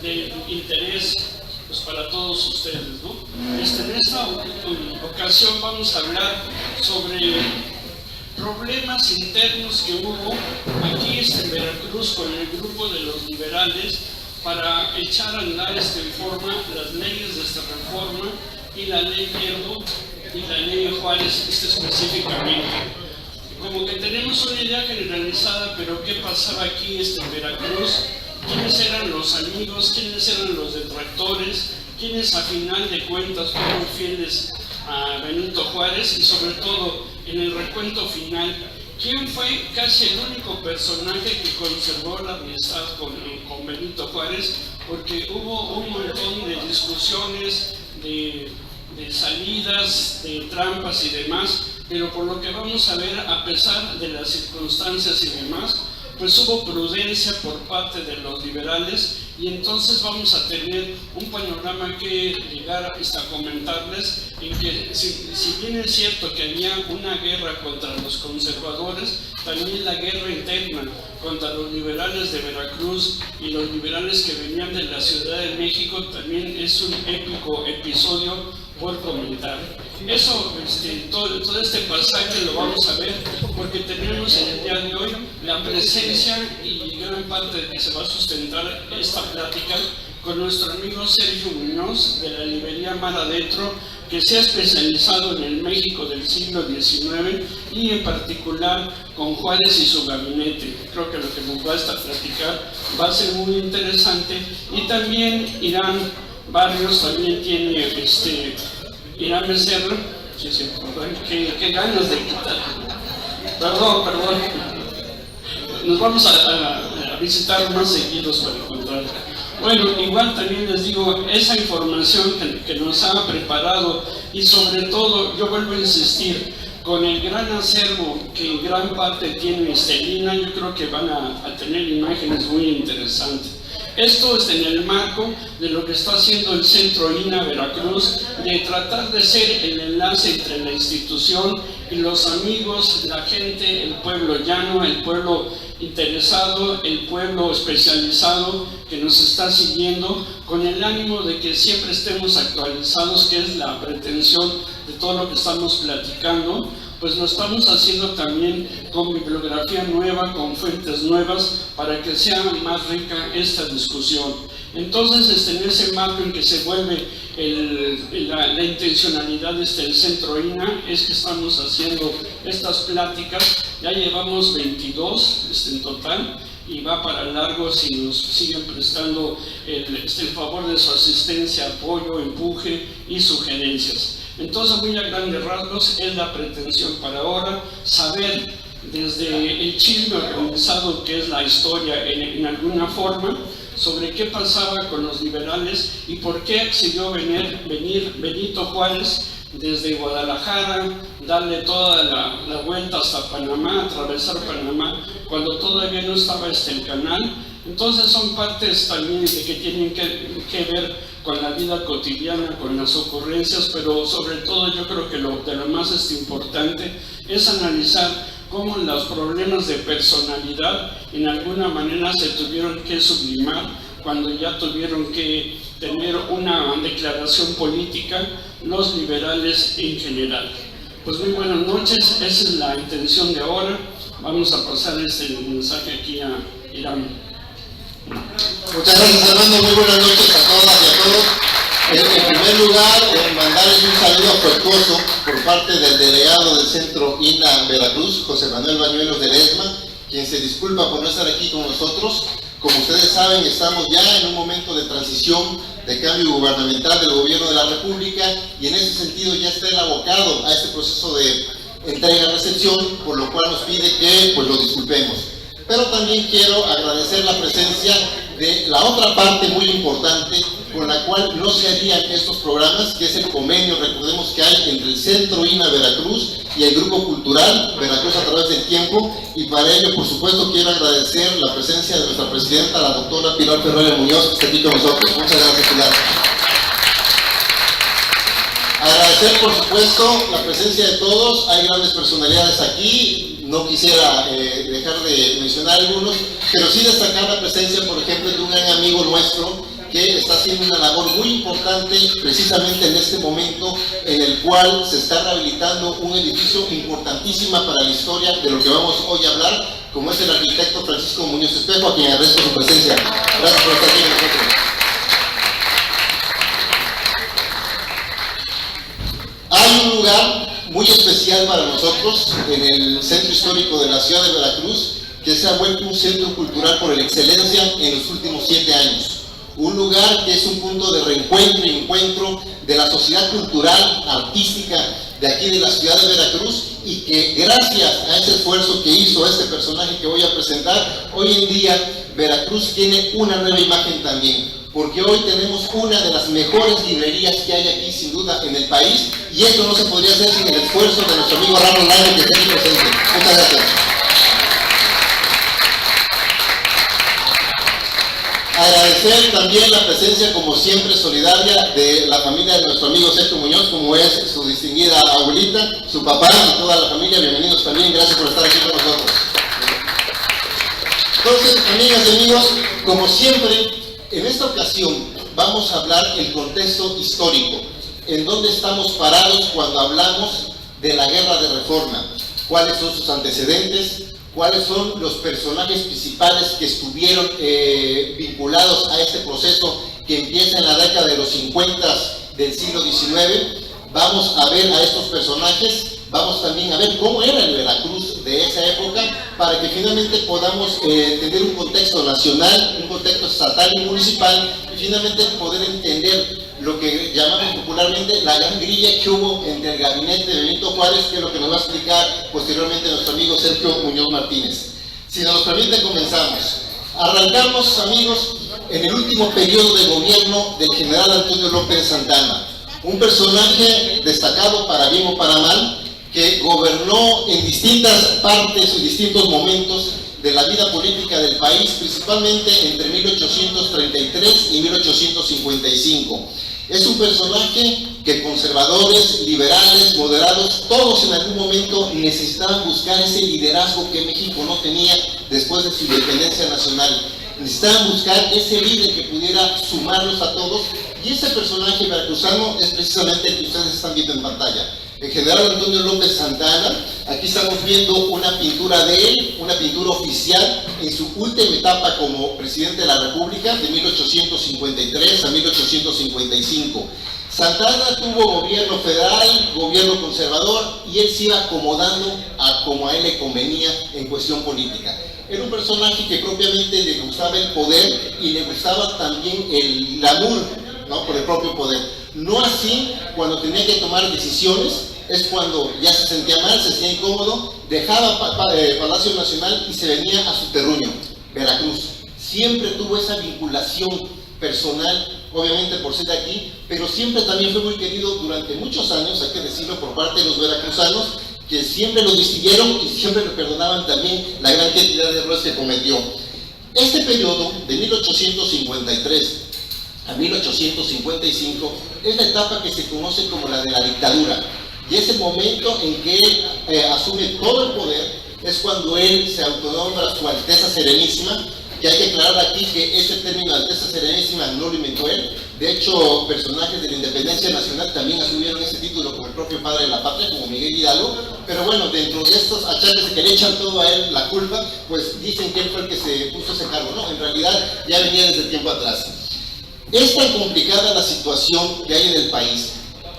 de interés pues, para todos ustedes, ¿no? En esta ocasión vamos a hablar sobre problemas internos que hubo aquí en Veracruz con el grupo de los liberales para echar a andar en forma las leyes de esta reforma y la ley Lerdo y la ley Juárez específicamente. Como que tenemos una idea generalizada, pero ¿qué pasaba aquí en Veracruz? ¿Quiénes eran los amigos? ¿Quiénes eran los detractores? ¿Quiénes a final de cuentas fueron fieles a Benito Juárez? Y sobre todo, en el recuento final, ¿quién fue casi el único personaje que conservó la amistad con Benito Juárez? Porque hubo un montón de discusiones, de salidas, de trampas y demás, pero por lo que vamos a ver, a pesar de las circunstancias y demás, pues hubo prudencia por parte de los liberales y entonces vamos a tener un panorama que llegar a comentarles en que si bien es cierto que había una guerra contra los conservadores, también la guerra interna contra los liberales de Veracruz y los liberales que venían de la Ciudad de México también es un épico episodio por comentar. Eso, todo este pasaje lo vamos a ver porque tenemos en el día de hoy la presencia y gran parte de que se va a sustentar esta plática con nuestro amigo Sergio Muñoz de la librería Mar Adentro, que se ha especializado en el México del siglo XIX y en particular con Juárez y su gabinete. Creo que lo que nos va a estar platicar va a ser muy interesante. Y también Irán Barrios también tiene Irán Becerra, sí, qué ganas de quitar. Perdón. Nos vamos a visitar más seguidos para encontrar. Bueno, igual también les digo, esa información que nos ha preparado y sobre todo, yo vuelvo a insistir, con el gran acervo que en gran parte tiene Estelina, yo creo que van a tener imágenes muy interesantes. Esto es en el marco de lo que está haciendo el Centro INA Veracruz, de tratar de ser el enlace entre la institución y los amigos, la gente, el pueblo llano, el pueblo interesado, el pueblo especializado que nos está siguiendo, con el ánimo de que siempre estemos actualizados, que es la pretensión de todo lo que estamos platicando. Pues lo estamos haciendo también con bibliografía nueva, con fuentes nuevas, para que sea más rica esta discusión. Entonces, en ese marco en que se vuelve la intencionalidad del Centro INA, es que estamos haciendo estas pláticas. Ya llevamos 22 en total, y va para largo si nos siguen prestando el favor de su asistencia, apoyo, empuje y sugerencias. Entonces, muy a grandes rasgos, es la pretensión para ahora saber desde el chisme organizado que es la historia en alguna forma, sobre qué pasaba con los liberales y por qué accedió venir Benito Juárez desde Guadalajara, darle toda la vuelta hasta Panamá, atravesar Panamá, cuando todavía no estaba el canal. Entonces son partes también de que tienen que ver con la vida cotidiana, con las ocurrencias, pero sobre todo yo creo que de lo más importante es analizar cómo los problemas de personalidad en alguna manera se tuvieron que sublimar cuando ya tuvieron que tener una declaración política los liberales en general. Pues muy buenas noches, esa es la intención de ahora. Vamos a pasar este mensaje aquí a Irán. Muchas gracias, Armando, muy buenas noches a todas y a todos. En primer lugar, mandarles un saludo afectuoso por parte del delegado del Centro INA Veracruz, José Manuel Bañuelos de Ledesma, quien se disculpa por no estar aquí con nosotros. Como ustedes saben, estamos ya en un momento de transición, de cambio gubernamental del gobierno de la República, y en ese sentido ya está él abocado a este proceso de entrega-recepción, por lo cual nos pide que pues lo disculpemos. Pero también quiero agradecer la presencia de la otra parte muy importante con la cual no se harían estos programas, que es el convenio, recordemos, que hay entre el Centro INA Veracruz y el Grupo Cultural Veracruz a través del tiempo, y para ello, por supuesto, quiero agradecer la presencia de nuestra presidenta, la doctora Pilar Ferrer Muñoz, que está aquí con nosotros. Muchas gracias, Pilar. Agradecer, por supuesto, la presencia de todos. Hay grandes personalidades aquí. No quisiera dejar de mencionar algunos, pero sí destacar la presencia, por ejemplo, de un gran amigo nuestro, que está haciendo una labor muy importante precisamente en este momento en el cual se está rehabilitando un edificio importantísimo para la historia de lo que vamos hoy a hablar, como es el arquitecto Francisco Muñoz Espejo, a quien agradezco su presencia. Gracias por estar aquí con nosotros. Hay un lugar muy especial para nosotros en el centro histórico de la ciudad de Veracruz, que se ha vuelto un centro cultural por excelencia en los últimos 7 años. Un lugar que es un punto de reencuentro y encuentro de la sociedad cultural, artística de aquí de la ciudad de Veracruz, y que gracias a ese esfuerzo que hizo este personaje que voy a presentar, hoy en día Veracruz tiene una nueva imagen también, porque hoy tenemos una de las mejores librerías que hay aquí sin duda en el país, y esto no se podría hacer sin el esfuerzo de nuestro amigo Ramón Lane, que está aquí presente. Muchas gracias. Agradecer también la presencia, como siempre, solidaria de la familia de nuestro amigo Sergio Muñoz, como es su distinguida abuelita, su papá y toda la familia. Bienvenidos también, gracias por estar aquí con nosotros. Entonces, amigas y amigos, como siempre, en esta ocasión vamos a hablar el contexto histórico, en donde estamos parados cuando hablamos de la Guerra de Reforma, cuáles son sus antecedentes, cuáles son los personajes principales que estuvieron vinculados a este proceso que empieza en la década de los 50 del siglo XIX. Vamos a ver a estos personajes, vamos también a ver cómo era el Veracruz de esa época, para que finalmente podamos tener un contexto nacional, un contexto estatal y municipal, y finalmente poder entender lo que llamamos popularmente la gran grilla que hubo entre el gabinete de Benito Juárez, que es lo que nos va a explicar posteriormente nuestro amigo Sergio Muñoz Martínez. Si nos permite, comenzamos. Arrancamos, amigos, en el último periodo de gobierno del general Antonio López Santana, un personaje destacado para bien o para mal, que gobernó en distintas partes y distintos momentos de la vida política del país, principalmente entre 1833 y 1855. Es un personaje que conservadores, liberales, moderados, todos en algún momento necesitaban buscar ese liderazgo que México no tenía después de su independencia nacional. Necesitaban buscar ese líder que pudiera sumarlos a todos, y ese personaje veracruzano es precisamente el que ustedes están viendo en pantalla. El general Antonio López Santana. Aquí estamos viendo una pintura de él, una pintura oficial en su última etapa como presidente de la República, de 1853 a 1855. Santana tuvo gobierno federal, gobierno conservador, y él se iba acomodando a como a él le convenía en cuestión política. Era un personaje que propiamente le gustaba el poder y le gustaba también el glamour, ¿no?, por el propio poder. No así cuando tenía que tomar decisiones, es cuando ya se sentía mal, se sentía incómodo, dejaba Palacio Nacional y se venía a su terruño, Veracruz. Siempre tuvo esa vinculación personal, obviamente por ser de aquí, pero siempre también fue muy querido durante muchos años, hay que decirlo, por parte de los veracruzanos, que siempre lo distinguieron y siempre le perdonaban también la gran cantidad de errores que cometió. Este periodo, de 1853 a 1855, es la etapa que se conoce como la de la dictadura, y ese momento en que él asume todo el poder es cuando él se autonombra su Alteza Serenísima, que hay que aclarar aquí que ese término Alteza Serenísima no lo inventó él. De hecho, personajes de la independencia nacional también asumieron ese título, como el propio padre de la patria, como Miguel Hidalgo, pero bueno, dentro de estos achaques que le echan todo a él la culpa, pues dicen que él fue el que se puso ese cargo. No, en realidad ya venía desde tiempo atrás. Es tan complicada la situación que hay en el país,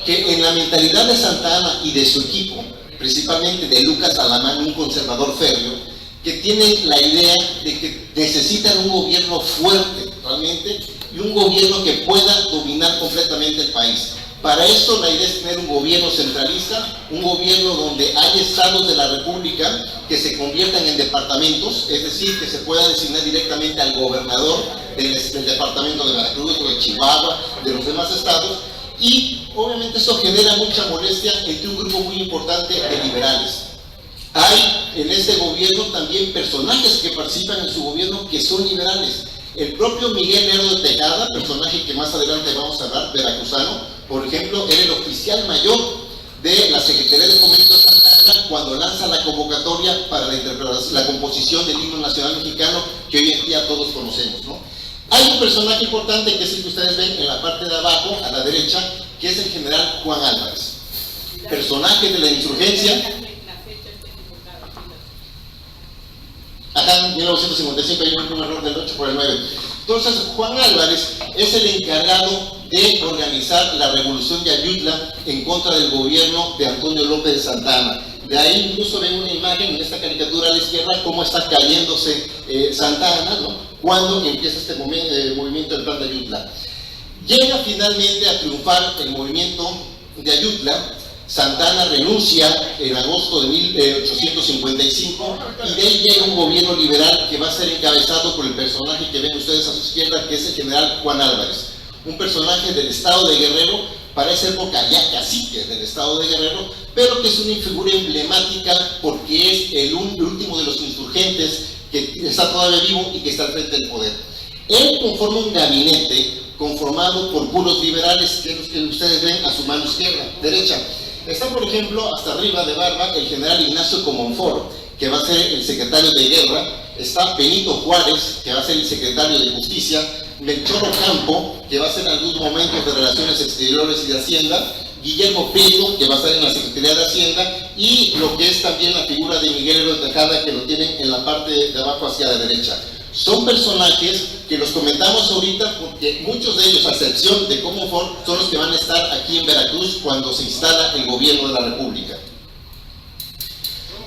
que en la mentalidad de Santana y de su equipo, principalmente de Lucas Alamán, un conservador férreo, que tienen la idea de que necesitan un gobierno fuerte realmente, y un gobierno que pueda dominar completamente el país. Para eso la idea es tener un gobierno centralista, un gobierno donde hay estados de la República que se conviertan en departamentos, es decir, que se pueda designar directamente al gobernador del departamento de Veracruz o de Chihuahua, de los demás estados, y obviamente eso genera mucha molestia entre un grupo muy importante de liberales. Hay en este gobierno también personajes que participan en su gobierno que son liberales. El propio Miguel Lerdo de Tejada, personaje que más adelante vamos a hablar, veracruzano, por ejemplo, era el oficial mayor de la Secretaría de Fomento de Santana cuando lanza la convocatoria para la composición del himno nacional mexicano que hoy en día todos conocemos, ¿no? Hay un personaje importante que es el que ustedes ven en la parte de abajo, a la derecha, que es el general Juan Álvarez, personaje de la insurgencia. Acá en 1955 hay un error del 8 por el 9. Entonces, Juan Álvarez es el encargado de organizar la revolución de Ayutla en contra del gobierno de Antonio López de Santa Anna. De ahí incluso ven una imagen en esta caricatura a la izquierda, cómo está cayéndose Santa Anna, ¿no?, cuando empieza este movimiento del plan de Ayutla. Llega finalmente a triunfar el movimiento de Ayutla. Santa Anna renuncia en agosto de 1855 y de ahí llega un gobierno liberal que va a ser encabezado por el personaje que ven ustedes a su izquierda, que es el general Juan Álvarez, un personaje del estado de Guerrero, para esa época ya cacique del estado de Guerrero, pero que es una figura emblemática porque es el último de los insurgentes que está todavía vivo y que está al frente del poder. Él conforma un gabinete conformado por puros liberales, que es los que ustedes ven a su mano izquierda, derecha. Está, por ejemplo, hasta arriba de barba, el general Ignacio Comonfort, que va a ser el secretario de Guerra. Está Benito Juárez, que va a ser el secretario de Justicia. Melchor Ocampo, que va a ser en algunos momentos de Relaciones Exteriores y de Hacienda. Guillermo Prieto, que va a estar en la Secretaría de Hacienda. Y lo que es también la figura de Miguel Héroe Tejada, que lo tienen en la parte de abajo hacia la derecha. Son personajes que los comentamos ahorita porque muchos de ellos, a excepción de Comonfort, son los que van a estar aquí en Veracruz cuando se instala el gobierno de la República.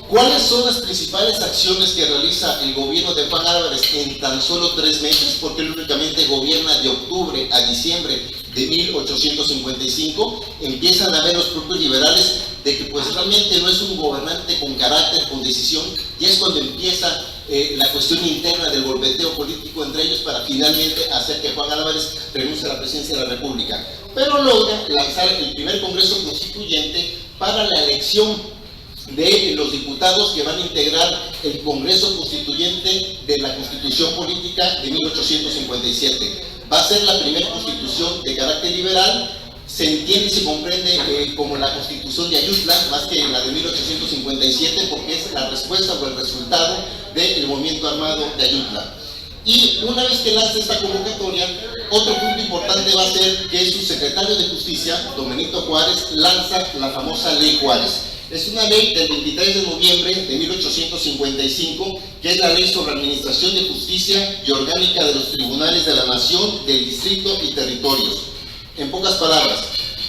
¿Cuáles son las principales acciones que realiza el gobierno de Juan Álvarez en tan solo 3 meses? Porque él únicamente gobierna de octubre a diciembre de 1855. Empiezan a ver los propios liberales de que pues realmente no es un gobernante con carácter, con decisión, y es cuando empieza la cuestión interna del golpeteo político entre ellos para finalmente hacer que Juan Álvarez renuncie a la presidencia de la República. Pero logra lanzar el primer Congreso Constituyente para la elección de los diputados que van a integrar el Congreso Constituyente de la Constitución Política de 1857. Va a ser la primera constitución de carácter liberal. Se entiende y se comprende como la Constitución de Ayutla, más que la de 1857, porque es la respuesta o el resultado del movimiento armado de Ayutla. Y una vez que lanza esta convocatoria, otro punto importante va a ser que su secretario de Justicia, don Benito Juárez, lanza la famosa Ley Juárez. Es una ley del 23 de noviembre de 1855, que es la ley sobre administración de justicia y orgánica de los tribunales de la nación, del distrito y territorios. En pocas palabras,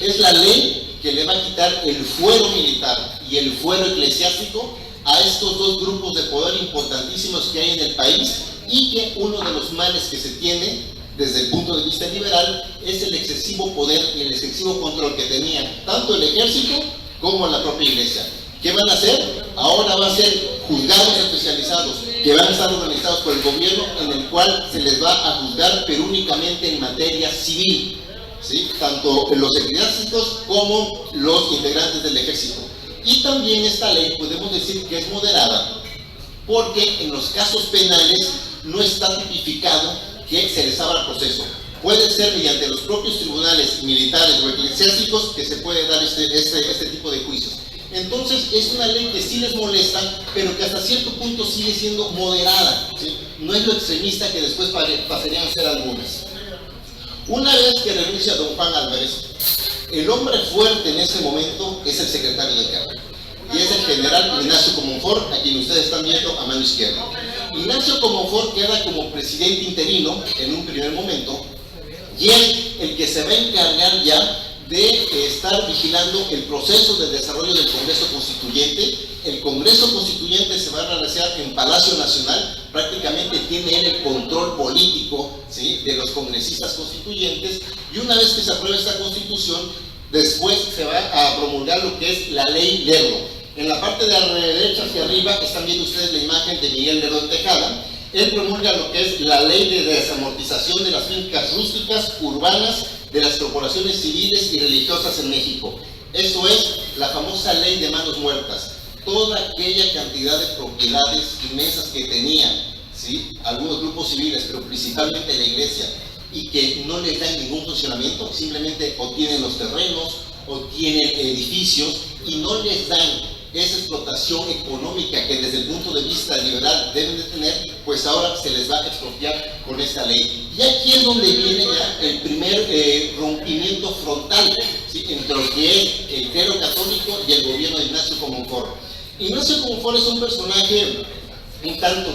es la ley que le va a quitar el fuero militar y el fuero eclesiástico a estos dos grupos de poder importantísimos que hay en el país, y que uno de los males que se tiene desde el punto de vista liberal es el excesivo poder y el excesivo control que tenía tanto el ejército como la propia iglesia. ¿Qué van a hacer? Ahora va a ser juzgados especializados que van a estar organizados por el gobierno, en el cual se les va a juzgar, pero únicamente en materia civil, ¿sí?, tanto los eclesiásticos como los integrantes del ejército. Y también esta ley podemos decir que es moderada, porque en los casos penales no está tipificado que se les abra proceso. Puede ser mediante los propios tribunales militares o eclesiásticos que se puede dar este tipo de juicios. Entonces es una ley que sí les molesta, pero que hasta cierto punto sigue siendo moderada, ¿sí? No es lo extremista que después pasarían a ser algunas. Una vez que renuncia don Juan Álvarez, el hombre fuerte en ese momento es el secretario de Guerra, y es el general Ignacio Comonfort, a quien ustedes están viendo a mano izquierda. Ignacio Comonfort queda como presidente interino en un primer momento, y es el que se va a encargar ya de estar vigilando el proceso de desarrollo del Congreso Constituyente. El Congreso Constituyente se va a realizar en Palacio Nacional. Prácticamente tiene él el control político, ¿sí?, de los congresistas constituyentes, y una vez que se apruebe esta constitución, después se va a promulgar lo que es la ley Lerdo. En la parte de la derecha hacia arriba están viendo ustedes la imagen de Miguel Lerdo Tejada. Él promulga lo que es la ley de desamortización de las fincas rústicas urbanas de las corporaciones civiles y religiosas en México. Eso es la famosa ley de manos muertas. Toda aquella cantidad de propiedades inmensas que tenían, ¿sí?, algunos grupos civiles, pero principalmente la iglesia, y que no les dan ningún funcionamiento, simplemente o tienen los terrenos o tienen edificios y no les dan esa explotación económica que desde el punto de vista liberal deben de tener, pues ahora se les va a expropiar con esta ley. Y aquí es donde viene ya el primer rompimiento frontal, ¿sí?, entre lo que es el clero católico y el gobierno de Ignacio Comonfort. Ignacio Comonfort es un personaje un tanto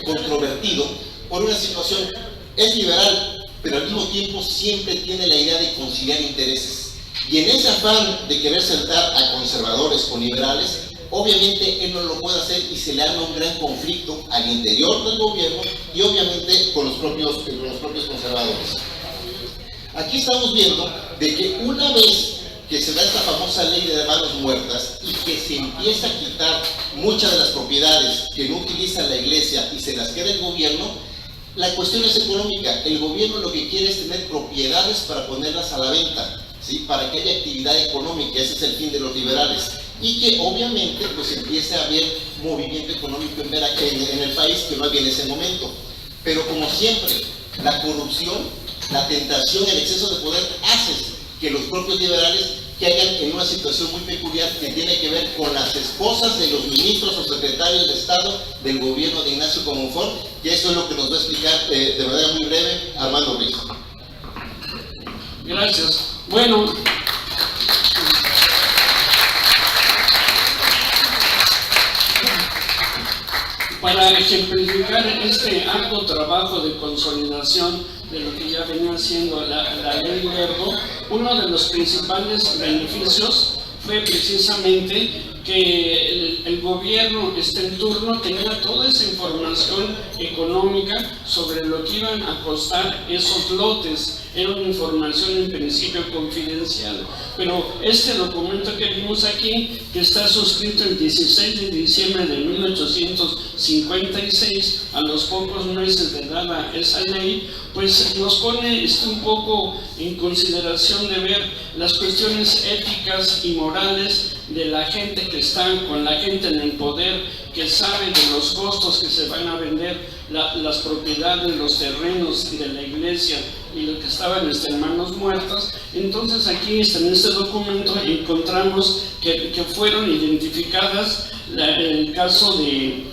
controvertido por una situación. Es liberal, pero al mismo tiempo siempre tiene la idea de conciliar intereses. Y en ese afán de querer sentar a conservadores con liberales, obviamente él no lo puede hacer y se le arma un gran conflicto al interior del gobierno y obviamente con los propios conservadores. Aquí estamos viendo de que una vez que se da esta famosa ley de manos muertas y que se empieza a quitar muchas de las propiedades que no utiliza la iglesia y se las queda el gobierno, la cuestión es económica. El gobierno lo que quiere es tener propiedades para ponerlas a la venta, ¿sí?, para que haya actividad económica. Ese es el fin de los liberales. Y que obviamente pues empiece a haber movimiento económico en el país, que no había en ese momento. Pero como siempre, la corrupción, la tentación, el exceso de poder hace que los propios liberales caigan en una situación muy peculiar que tiene que ver con las esposas de los ministros o secretarios de Estado del gobierno de Ignacio Comonfort, y eso es lo que nos va a explicar de manera muy breve Armando Ruiz. Gracias. Bueno, para ejemplificar este arduo trabajo de consolidación de lo que ya venía haciendo la ley Lerdo, uno de los principales beneficios fue precisamente que el gobierno en turno tenía toda esa información económica sobre lo que iban a costar esos lotes. Era una información en principio confidencial, pero este documento que vimos aquí, que está suscrito el 16 de diciembre de 1856, a los pocos meses de dada esa ley, pues nos pone un poco en consideración de ver las cuestiones éticas y morales de la gente que está con la gente en el poder, que sabe de los costos que se van a vender las propiedades, los terrenos de la iglesia y lo que estaban en manos muertas. Entonces aquí en este documento encontramos que fueron identificadas el caso de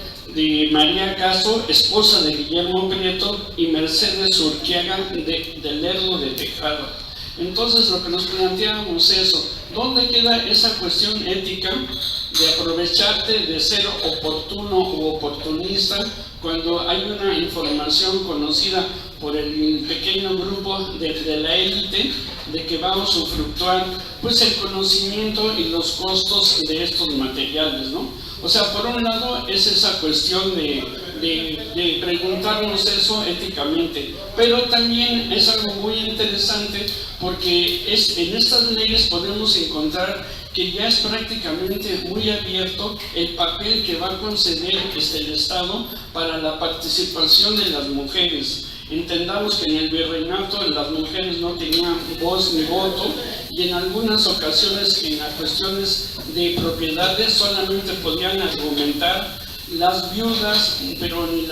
María Caso, esposa de Guillermo Prieto, y Mercedes Urquiaga de Lerdo de Tejada. Entonces lo que nos planteábamos es eso, ¿dónde queda esa cuestión ética de aprovecharte de ser oportuno o oportunista cuando hay una información conocida por el pequeño grupo de la élite de que va a usufructuar pues el conocimiento y los costos de estos materiales, ¿no? O sea, por un lado es esa cuestión de preguntarnos eso éticamente, pero también es algo muy interesante porque en estas leyes podemos encontrar que ya es prácticamente muy abierto el papel que va a conceder el Estado para la participación de las mujeres. Entendamos que en el virreinato las mujeres no tenían voz ni voto, y en algunas ocasiones en las cuestiones de propiedades solamente podían argumentar las viudas, pero ni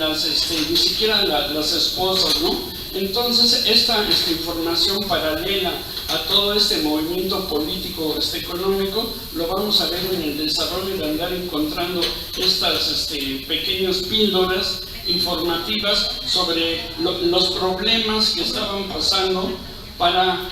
siquiera las esposas, ¿no? Entonces esta información paralela a todo este movimiento político económico lo vamos a ver en el desarrollo de andar encontrando estas pequeñas píldoras informativas sobre los problemas que estaban pasando para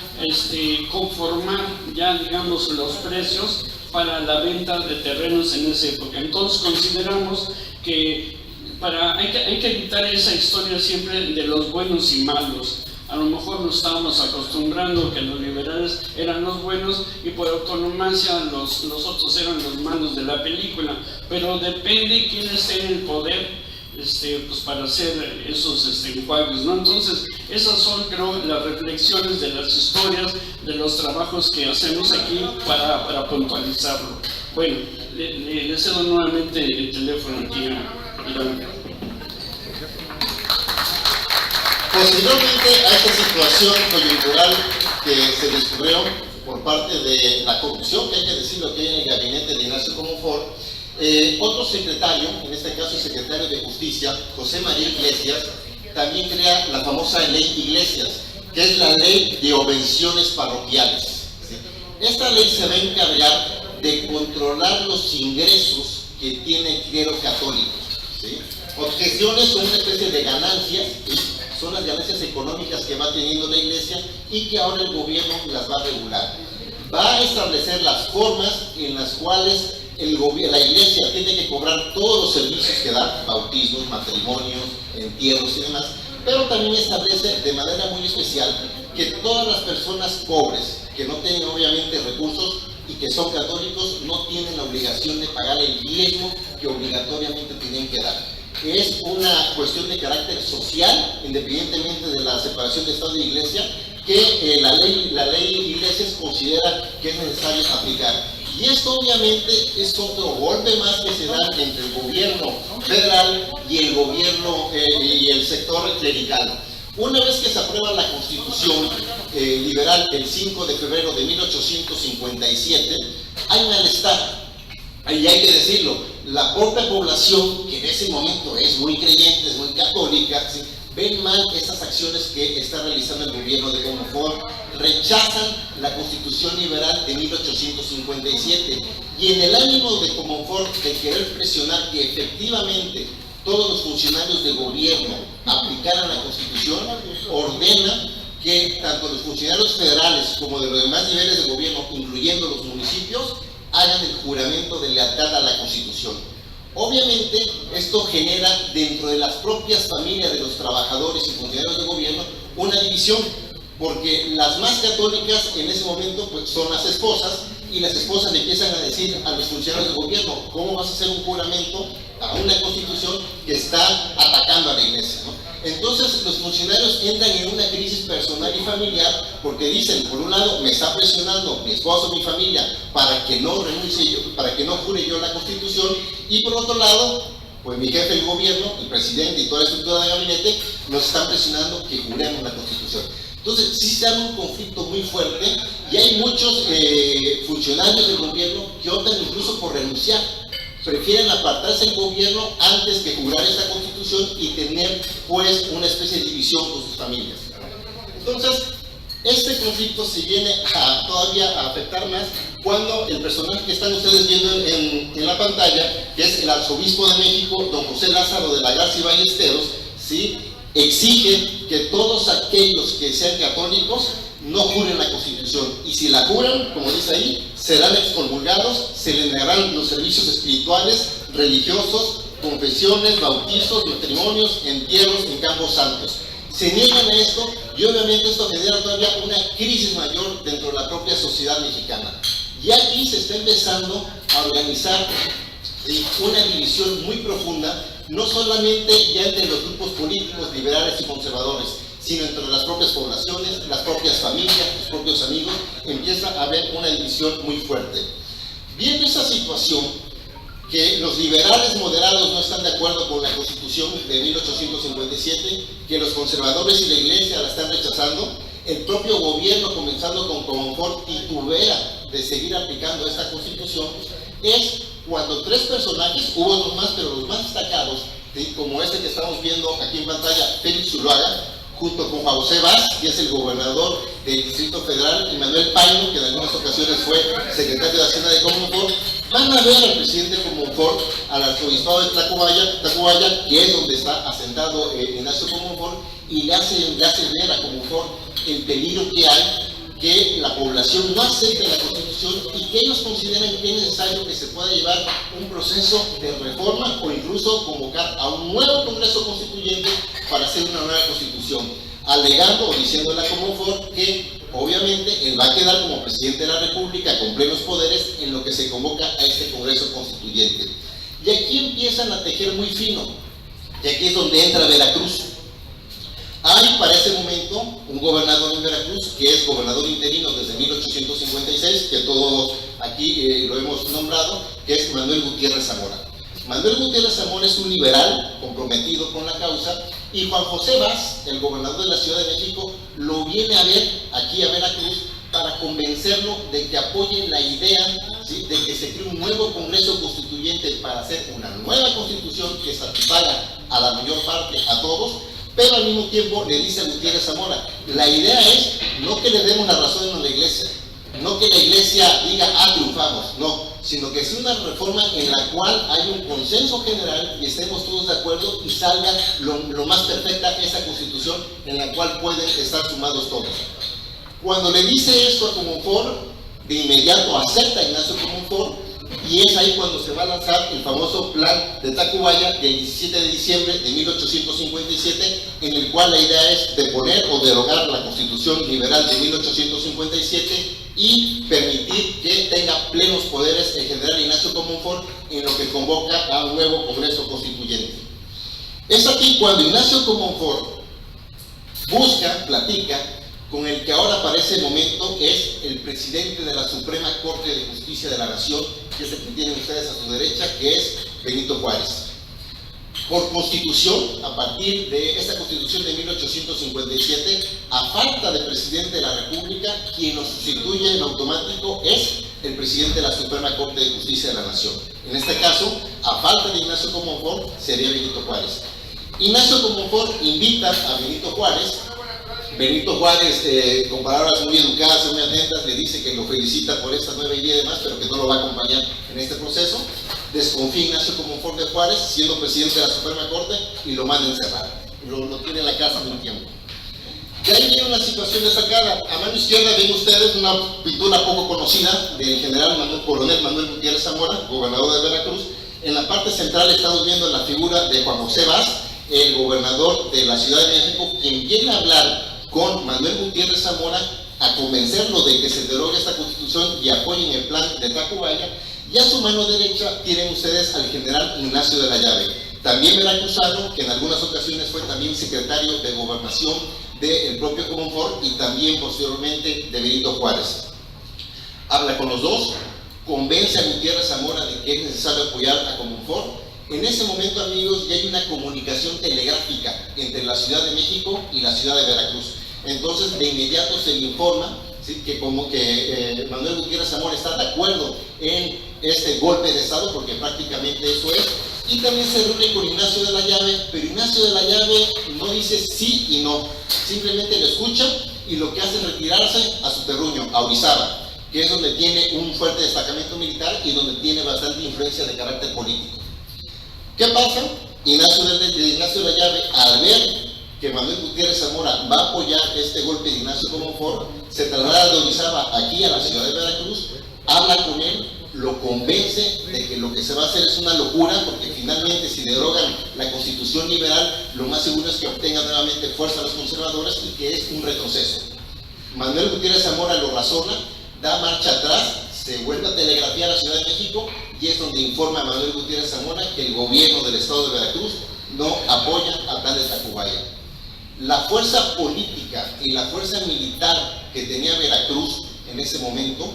conformar ya digamos los precios para la venta de terrenos en esa época. Entonces consideramos que hay que evitar esa historia siempre de los buenos y malos. A lo mejor nos estábamos acostumbrando que los liberales eran los buenos y por autonomacia los otros eran los malos de la película, pero depende quién esté en el poder pues para hacer esos enjuagues, ¿no? Entonces esas son, creo, las reflexiones de las historias de los trabajos que hacemos aquí para puntualizarlo. Bueno, le cedo nuevamente el teléfono aquí a Irán. Posteriormente a esta situación coyuntural que se descubrió por parte de la corrupción, que hay que decirlo que hay en el gabinete de Ignacio Comonfort, otro secretario, en este caso el secretario de Justicia, José María Iglesias, también crea la famosa ley Iglesias, que es la ley de obvenciones parroquiales, ¿sí? Esta ley se va a encargar de controlar los ingresos que tiene el clero católico, ¿sí? Objeciones son una especie de ganancias, ¿sí? Son las ganancias económicas que va teniendo la iglesia y que ahora el gobierno las va a regular. Va a establecer las formas en las cuales la iglesia tiene que cobrar todos los servicios que da, bautismos, matrimonios, entierros y demás, pero también establece de manera muy especial que todas las personas pobres, que no tienen obviamente recursos y que son católicos, no tienen la obligación de pagar el diezmo que obligatoriamente tienen que dar. Es una cuestión de carácter social, independientemente de la separación de Estado y Iglesia, que la ley Iglesias considera que es necesario aplicar. Y esto obviamente es otro golpe más que se da entre el gobierno federal y el gobierno y el sector clerical. Una vez que se aprueba la Constitución liberal el 5 de febrero de 1857, hay malestar. Ahí hay que decirlo, la propia población, que en ese momento es muy creyente, es muy católica, ¿sí?, ven mal estas acciones que está realizando el gobierno de Comonfort, rechazan la Constitución liberal de 1857 y en el ánimo de Comonfort de querer presionar que efectivamente todos los funcionarios de gobierno aplicaran la Constitución, ordena que tanto los funcionarios federales como de los demás niveles de gobierno, incluyendo los municipios, hagan el juramento de lealtad a la Constitución. Obviamente, esto genera dentro de las propias familias de los trabajadores y funcionarios de gobierno una división, porque las más católicas en ese momento pues, son las esposas, y las esposas le empiezan a decir a los funcionarios de gobierno: ¿cómo vas a hacer un juramento a una Constitución que está atacando a la iglesia, ¿no? Entonces los funcionarios entran en una crisis personal y familiar, porque dicen, por un lado, me está presionando mi esposo, mi familia, para que no renuncie yo, para que no jure yo la Constitución, y por otro lado, pues mi jefe del gobierno, el presidente y toda la estructura de gabinete nos están presionando que juremos la Constitución. Entonces sí se da un conflicto muy fuerte y hay muchos funcionarios del gobierno que optan incluso por renunciar. Prefieren apartarse del gobierno antes que jurar esta Constitución y tener pues una especie de división con sus familias. Entonces, este conflicto se viene todavía a afectar más cuando el personaje que están ustedes viendo en la pantalla, que es el arzobispo de México, don José Lázaro de la Garza y Ballesteros, ¿sí?, exige que todos aquellos que sean católicos no juren la Constitución, y si la juran, como dice ahí, serán excomulgados, se les negarán los servicios espirituales, religiosos, confesiones, bautizos, matrimonios, entierros en campos santos. Se niegan a esto y obviamente esto genera todavía una crisis mayor dentro de la propia sociedad mexicana. Y aquí se está empezando a organizar una división muy profunda, no solamente ya entre los grupos políticos liberales y conservadores, sino entre las propias poblaciones, las propias familias, los propios amigos. Empieza a haber una división muy fuerte. Viendo esa situación, que los liberales moderados no están de acuerdo con la Constitución de 1857, que los conservadores y la Iglesia la están rechazando, el propio gobierno, comenzando con Comonfort, titubea de seguir aplicando esta Constitución, es cuando tres personajes, hubo otros más, pero los más destacados, ¿sí?, como este que estamos viendo aquí en pantalla, Félix Zuluaga, junto con José Vaz, que es el gobernador del Distrito Federal, y Manuel Paino, que en algunas ocasiones fue secretario de Hacienda de Comonfort, van a ver al presidente Comonfort, al arzobispado de Tacubaya, que es donde está asentado Ignacio Comonfort, y le hacen ver a Comonfort el peligro que hay, que la población no acepte la Constitución y que ellos consideran que es necesario que se pueda llevar un proceso de reforma o incluso convocar a un nuevo Congreso Constituyente para hacer una nueva Constitución, alegando o diciéndole a Comonfort que obviamente él va a quedar como presidente de la República con plenos poderes en lo que se convoca a este Congreso Constituyente. Y aquí empiezan a tejer muy fino, y aquí es donde entra Veracruz. Hay para ese momento un gobernador en Veracruz, que es gobernador interino desde 1856, que todos aquí lo hemos nombrado, que es Manuel Gutiérrez Zamora. Manuel Gutiérrez Zamora es un liberal comprometido con la causa, y Juan José Vaz, el gobernador de la Ciudad de México, lo viene a ver aquí a Veracruz para convencerlo de que apoye la idea, ¿sí?, de que se cree un nuevo Congreso Constituyente para hacer una nueva Constitución que satisfaga a la mayor parte, a todos. Pero al mismo tiempo le dice a Gutiérrez Zamora, la idea es no que le demos la razón a la Iglesia, No que la iglesia diga, triunfamos, no, sino que sea una reforma en la cual hay un consenso general y estemos todos de acuerdo y salga lo más perfecta esa constitución en la cual pueden estar sumados todos. Cuando le dice esto a Comonfort, de inmediato acepta Ignacio Comonfort, y es ahí cuando se va a lanzar el famoso plan de Tacubaya del 17 de diciembre de 1857, en el cual la idea es deponer o derogar la Constitución Liberal de 1857 y permitir que tenga plenos poderes el general Ignacio Comonfort, en lo que convoca a un nuevo Congreso Constituyente. Es aquí cuando Ignacio Comonfort busca, platica con el que ahora para ese momento es el presidente de la Suprema Corte de Justicia de la Nación, que es el que tienen ustedes a su derecha, que es Benito Juárez. Por constitución, a partir de esta constitución de 1857, a falta de presidente de la República, quien lo sustituye en automático es el presidente de la Suprema Corte de Justicia de la Nación. En este caso, a falta de Ignacio Comonfort, sería Benito Juárez. Ignacio Comonfort invita a Benito Juárez. Benito Juárez, con palabras muy educadas, muy atentas, le dice que lo felicita por esta nueva idea y demás, pero que no lo va a acompañar en este proceso. Desconfía Ignacio Comonfort de Juárez, siendo presidente de la Suprema Corte, y lo manda a encerrar. Lo tiene en la casa de un tiempo. De ahí viene una situación destacada. A mano izquierda ven ustedes una pintura poco conocida del general coronel Manuel Gutiérrez Zamora, gobernador de Veracruz. En la parte central estamos viendo la figura de Juan José Vaz, el gobernador de la Ciudad de México, quien viene a hablar con Manuel Gutiérrez Zamora a convencerlo de que se derogue esta constitución y apoyen el plan de Tacubaya. Y a su mano derecha tienen ustedes al general Ignacio de la Llave, también veracruzano, que en algunas ocasiones fue también secretario de Gobernación del propio Comonfort y también posteriormente de Benito Juárez. Habla con los dos, convence a Gutiérrez Zamora de que es necesario apoyar a Comonfort. En ese momento, amigos, ya hay una comunicación telegráfica entre la Ciudad de México y la ciudad de Veracruz. Entonces, de inmediato se le informa, ¿sí?, que Manuel Gutiérrez Zamora está de acuerdo en este golpe de Estado, porque prácticamente eso es, y también se reúne con Ignacio de la Llave, pero Ignacio de la Llave no dice sí y no, simplemente lo escucha y lo que hace es retirarse a su terruño, a Orizaba, que es donde tiene un fuerte destacamento militar y donde tiene bastante influencia de carácter político. ¿Qué pasa? Ignacio de la Llave, al ver que Manuel Gutiérrez Zamora va a apoyar este golpe de Ignacio Comonfort, se traslada de Orizaba aquí a la ciudad de Veracruz, habla con él, lo convence de que lo que se va a hacer es una locura, porque finalmente si derogan la Constitución liberal, lo más seguro es que obtengan nuevamente fuerza a los conservadores y que es un retroceso. Manuel Gutiérrez Zamora lo razona, da marcha atrás, se vuelve a telegrafiar a la Ciudad de México y es donde informa a Manuel Gutiérrez Zamora que el gobierno del estado de Veracruz no apoya al plan de Tacubaya. La fuerza política y la fuerza militar que tenía Veracruz en ese momento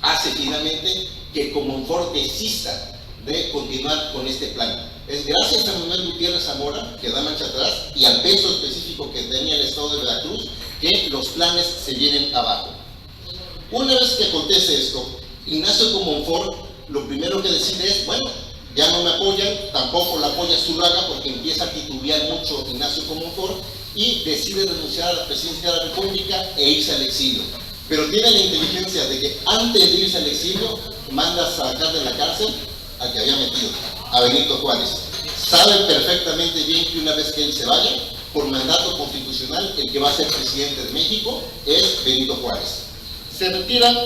hace finalmente que Comonfort desista de continuar con este plan. Es gracias a Manuel Gutiérrez Zamora, que da marcha atrás, y al peso específico que tenía el estado de Veracruz, que los planes se vienen abajo. Una vez que acontece esto, Ignacio Comonfort lo primero que decide es, bueno, ya no me apoyan, tampoco la apoya Zuluaga, porque empieza a titubear mucho Ignacio Comonfort y decide renunciar a la presidencia de la República e irse al exilio. Pero tiene la inteligencia de que antes de irse al exilio, manda a sacar de la cárcel al que había metido, a Benito Juárez. Sabe perfectamente bien que una vez que él se vaya, por mandato constitucional, el que va a ser presidente de México es Benito Juárez. Se retiran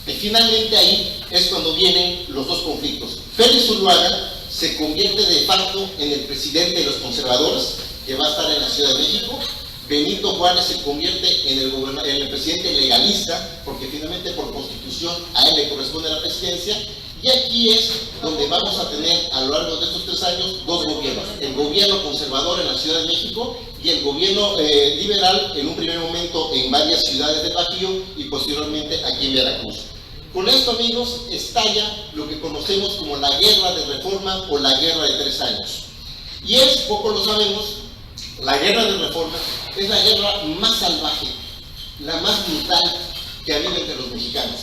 y finalmente ahí es cuando vienen los dos conflictos. Félix Zuluaga se convierte de facto en el presidente de los conservadores, que va a estar en la Ciudad de México. Benito Juárez se convierte en el presidente legalista, porque finalmente por constitución a él le corresponde la presidencia. Y aquí es donde vamos a tener a lo largo de estos 3 años dos gobiernos: el gobierno conservador en la Ciudad de México y el gobierno liberal en un primer momento en varias ciudades del Bajío y posteriormente aquí en Veracruz. Con esto, amigos, estalla lo que conocemos como la Guerra de Reforma o la Guerra de 3 años. Y es, poco lo sabemos, la Guerra de Reforma es la guerra más salvaje, la más brutal que ha habido entre los mexicanos.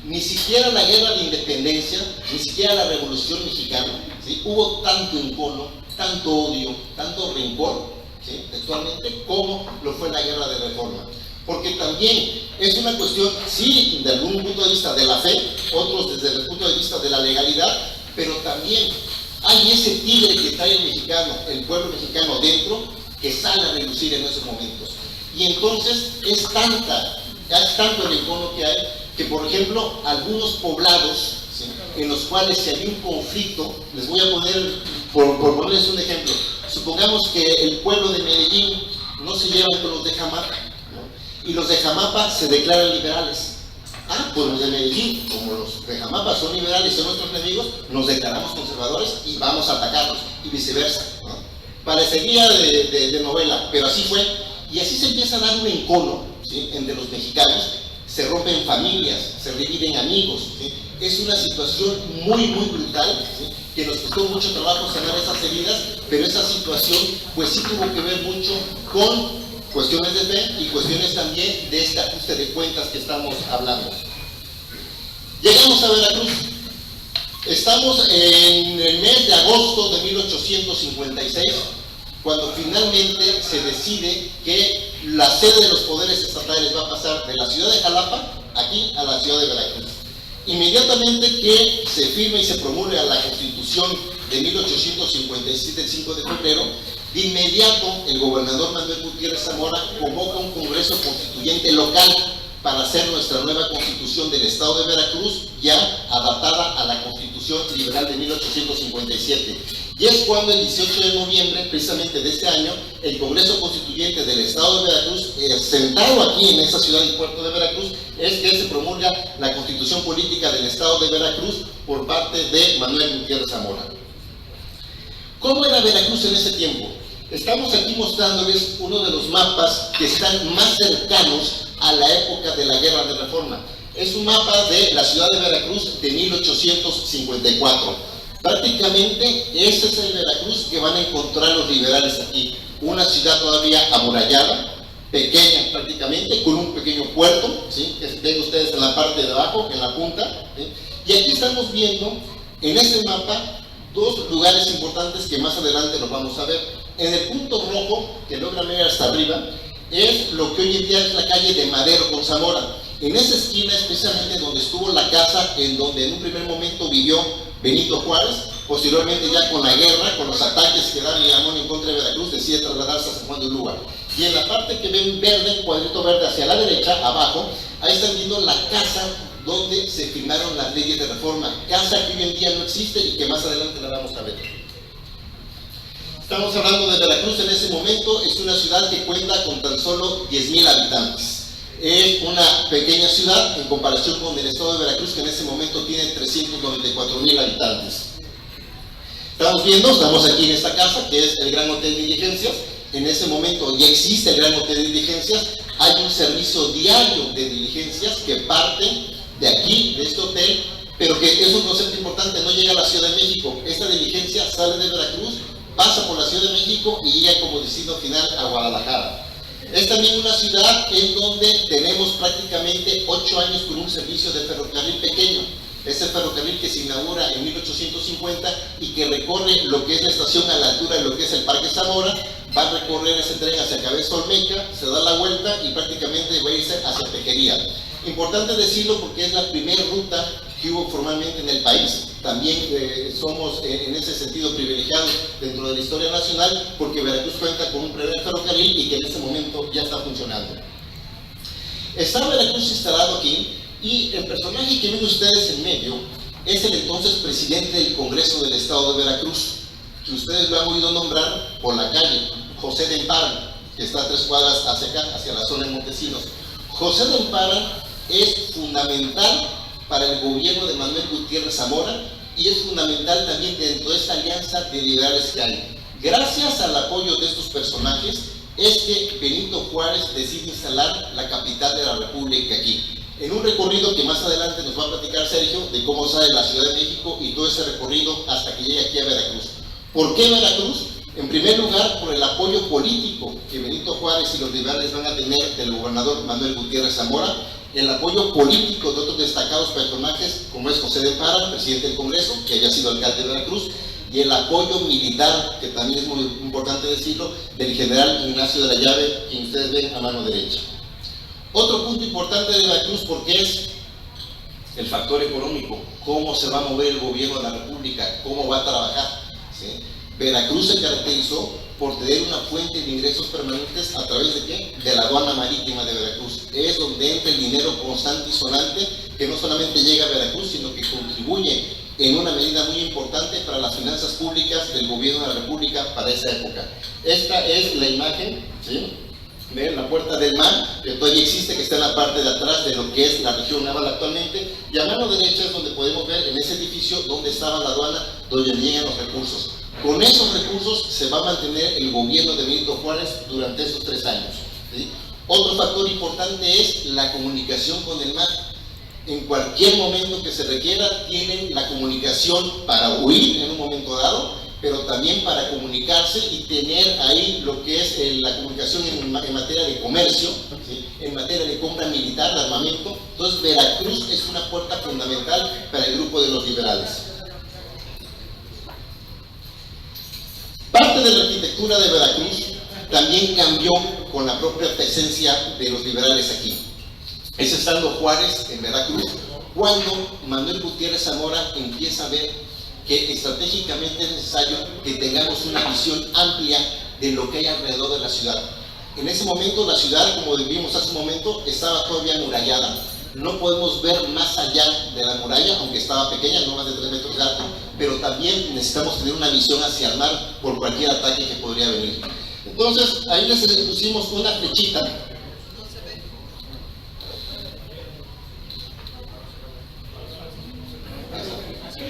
Ni siquiera la guerra de independencia, ni siquiera la Revolución Mexicana, ¿sí?, hubo tanto encono, tanto odio, tanto rencor, ¿sí?, textualmente, como lo fue la Guerra de Reforma. porque también es una cuestión, sí, de algún punto de vista de la fe, otros desde el punto de vista de la legalidad, pero también hay ese tigre que trae el mexicano, el pueblo mexicano dentro, que sale a relucir en esos momentos. Y entonces es tanto el encono que hay, que por ejemplo, algunos poblados, ¿sí?, en los cuales si hay un conflicto, les voy a poner, por ponerles un ejemplo, supongamos que el pueblo de Medellín no se lleva con los de Jamapa, ¿no?, y los de Jamapa se declaran liberales. Pues los de Medellín, como los de Jamapa son liberales y son nuestros enemigos, nos declaramos conservadores y vamos a atacarlos, y viceversa, ¿no? Parecería de novela, pero así fue, y así se empieza a dar un encono, ¿sí?, entre los mexicanos, se rompen familias, se dividen amigos, ¿sí? Es una situación muy brutal, ¿sí?, que nos costó mucho trabajo sanar esas heridas, pero esa situación pues sí tuvo que ver mucho con cuestiones de fe y cuestiones también de este ajuste de cuentas que estamos hablando. Llegamos a Veracruz. Estamos en el mes de agosto de 1856, cuando finalmente se decide que la sede de los poderes estatales va a pasar de la ciudad de Jalapa aquí a la ciudad de Veracruz. Inmediatamente que se firma y se promulga la Constitución de 1857, el 5 de febrero, de inmediato el gobernador Manuel Gutiérrez Zamora convoca un congreso constituyente local para hacer nuestra nueva constitución del estado de Veracruz, ya adaptada a la Constitución Liberal de 1857. Y es cuando el 18 de noviembre, precisamente de este año, el Congreso Constituyente del estado de Veracruz, sentado aquí en esa ciudad y puerto de Veracruz, es que se promulga la Constitución Política del estado de Veracruz por parte de Manuel Gutiérrez Zamora. ¿Cómo era Veracruz en ese tiempo? Estamos aquí mostrándoles uno de los mapas que están más cercanos a la época de la Guerra de Reforma. Es un mapa de la ciudad de Veracruz de 1854. Prácticamente ese es el Veracruz que van a encontrar los liberales aquí. Una ciudad todavía amurallada, pequeña prácticamente, con un pequeño puerto, ¿sí?, que ven ustedes en la parte de abajo, en la punta, ¿sí? Y aquí estamos viendo en este mapa dos lugares importantes que más adelante los vamos a ver. En el punto rojo, que logran ver hasta arriba, es lo que hoy en día es la calle de Madero con Zamora. En esa esquina es precisamente donde estuvo la casa en donde en un primer momento vivió Benito Juárez. Posteriormente, ya con la guerra, con los ataques que da Miramón en contra de Veracruz, decide trasladarse a San Juan de Ulúa. Y en la parte que ven verde, cuadrito verde hacia la derecha, abajo, ahí están viendo la casa donde se firmaron las leyes de reforma. Casa que hoy en día no existe y que más adelante la vamos a ver. Estamos hablando de Veracruz en ese momento, es una ciudad que cuenta con tan solo 10,000 habitantes. Es una pequeña ciudad en comparación con el estado de Veracruz, que en ese momento tiene 394,000 habitantes. Estamos aquí en esta casa, que es el Gran Hotel Diligencias. En ese momento ya existe el Gran Hotel Diligencias. Hay un servicio diario de diligencias que parte de aquí, de este hotel, pero que es un concepto importante, no llega a la Ciudad de México. Esta diligencia sale de Veracruz, pasa por la Ciudad de México y llega como destino final a Guadalajara. Es también una ciudad en donde tenemos prácticamente 8 años con un servicio de ferrocarril pequeño. Es el ferrocarril que se inaugura en 1850 y que recorre lo que es la estación a la altura de lo que es el Parque Zamora. Va a recorrer ese tren hacia Cabeza Olmeca, se da la vuelta y prácticamente va a irse hacia Tejería. Importante decirlo porque es la primera ruta que hubo formalmente en el país. También somos en ese sentido privilegiados dentro de la historia nacional porque Veracruz cuenta con un primer ferrocarril y que en este momento ya está funcionando. Está Veracruz instalado aquí y el personaje que ven ustedes en medio es el entonces presidente del Congreso del Estado de Veracruz, que ustedes lo han oído nombrar por la calle, José de Empara, que está a 3 cuadras hacia acá, hacia la zona de Montesinos. José de Empara es fundamental para el gobierno de Manuel Gutiérrez Zamora y es fundamental también dentro de esta alianza de liberales que hay. Gracias al apoyo de estos personajes es que Benito Juárez decide instalar la capital de la República aquí. En un recorrido que más adelante nos va a platicar Sergio de cómo sale la Ciudad de México y todo ese recorrido hasta que llegue aquí a Veracruz. ¿Por qué Veracruz? En primer lugar, por el apoyo político que Benito Juárez y los liberales van a tener del gobernador Manuel Gutiérrez Zamora, el apoyo político de otros destacados personajes, como es José de Empara, presidente del Congreso, que había sido alcalde de Veracruz, y el apoyo militar, que también es muy importante decirlo, del general Ignacio de la Llave, quien ustedes ven a mano derecha. Otro punto importante de Veracruz, porque es el factor económico, cómo se va a mover el gobierno de la República, cómo va a trabajar, ¿sí? Veracruz se caracterizó por tener una fuente de ingresos permanentes a través de ¿qué? De la aduana marítima de Veracruz. Es donde entra el dinero constante y sonante que no solamente llega a Veracruz, sino que contribuye en una medida muy importante para las finanzas públicas del gobierno de la República para esa época. Esta es la imagen, ¿sí? De la Puerta del Mar, que todavía existe, que está en la parte de atrás de lo que es la región naval actualmente, y a mano derecha es donde podemos ver en ese edificio donde estaba la aduana, donde llegan los recursos. Con esos recursos se va a mantener el gobierno de Benito Juárez durante esos 3 años, ¿sí? Otro factor importante es la comunicación con el mar. En cualquier momento que se requiera, tienen la comunicación para huir en un momento dado, pero también para comunicarse y tener ahí lo que es la comunicación en materia de comercio, ¿sí? En materia de compra militar, de armamento. Entonces Veracruz es una puerta fundamental para el grupo de los liberales. Parte de la arquitectura de Veracruz también cambió con la propia presencia de los liberales aquí. Es estando Juárez en Veracruz cuando Manuel Gutiérrez Zamora empieza a ver que estratégicamente es necesario que tengamos una visión amplia de lo que hay alrededor de la ciudad. En ese momento la ciudad, como vimos hace un momento, estaba todavía amurallada. No podemos ver más allá de la muralla, aunque estaba pequeña, no más de 3 metros de alto, pero también necesitamos tener una visión hacia el mar por cualquier ataque que podría venir. Entonces, ahí les pusimos una flechita.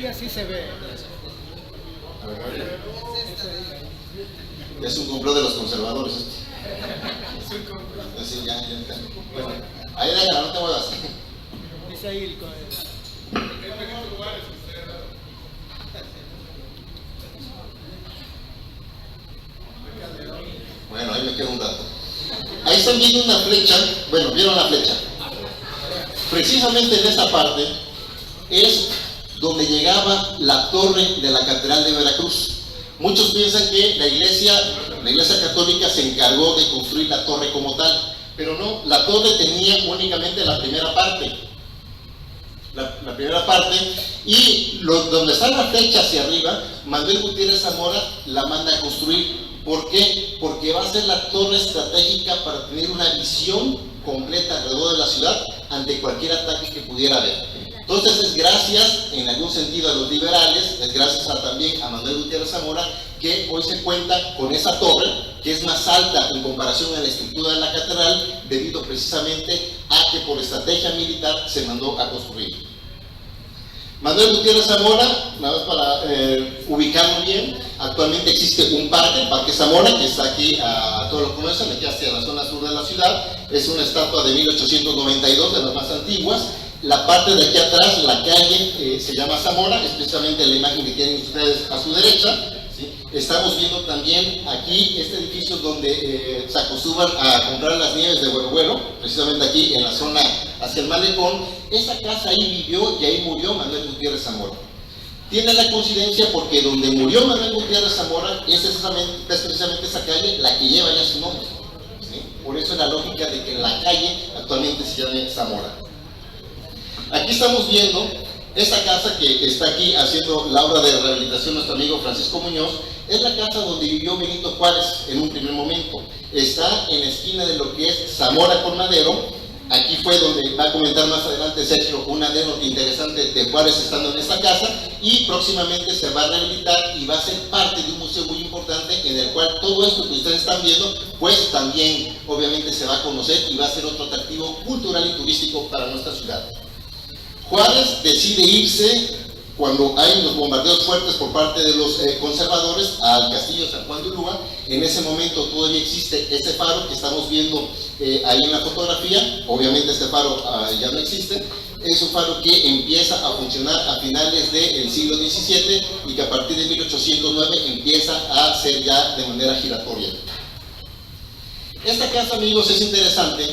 Así se ve. Es un complot de los conservadores. Así, ya. Bueno, ahí déjala, no te muevas. Es ahí el... Bueno, ahí me queda un dato. Ahí están viendo una flecha. Bueno, vieron la flecha. Precisamente en esta parte es donde llegaba la torre de la Catedral de Veracruz. Muchos piensan que la iglesia católica se encargó de construir la torre como tal, pero no, la torre tenía únicamente la primera parte. La primera parte, y donde está la flecha hacia arriba, Manuel Gutiérrez Zamora la manda a construir. ¿Por qué? Porque va a ser la torre estratégica para tener una visión completa alrededor de la ciudad ante cualquier ataque que pudiera haber. Entonces es gracias, en algún sentido, a los liberales, es gracias también a Manuel Gutiérrez Zamora, que hoy se cuenta con esa torre, que es más alta en comparación a la estructura de la catedral, debido precisamente a que por estrategia militar se mandó a construir. Manuel Gutiérrez Zamora, nada más para ubicarlo bien, actualmente existe un parque, el Parque Zamora, que está aquí, a todos lo conocen, aquí hacia la zona sur de la ciudad. Es una estatua de 1892, de las más antiguas. La parte de aquí atrás, la calle, se llama Zamora, es precisamente la imagen que tienen ustedes a su derecha, ¿sí? Estamos viendo también aquí este edificio donde se acostumbran a comprar las nieves de Huehuelo, precisamente aquí en la zona hacia el malecón. Esa casa ahí vivió y ahí murió Manuel Gutiérrez Zamora. Tiene la coincidencia porque donde murió Manuel Gutiérrez Zamora es precisamente esa calle la que lleva ya su nombre, ¿sí? Por eso es la lógica de que la calle actualmente se llame Zamora. Aquí estamos viendo esta casa que está aquí haciendo la obra de rehabilitación nuestro amigo Francisco Muñoz. Es la casa donde vivió Benito Juárez en un primer momento. Está en la esquina de lo que es Zamora con Madero. Aquí fue donde va a comentar más adelante Sergio una anécdota interesante de Juárez estando en esta casa, y próximamente se va a rehabilitar y va a ser parte de un museo muy importante en el cual todo esto que ustedes están viendo pues también obviamente se va a conocer y va a ser otro atractivo cultural y turístico para nuestra ciudad. Juárez decide irse cuando hay los bombardeos fuertes por parte de los conservadores al castillo San Juan de Ulúa. En ese momento todavía existe ese faro que estamos viendo ahí en la fotografía. Obviamente este faro ya no existe. Es un faro que empieza a funcionar a finales del siglo XVII y que a partir de 1809 empieza a ser ya de manera giratoria. Esta casa, amigos, es interesante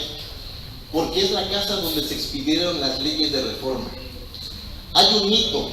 porque es la casa donde se expidieron las leyes de reforma. Hay un mito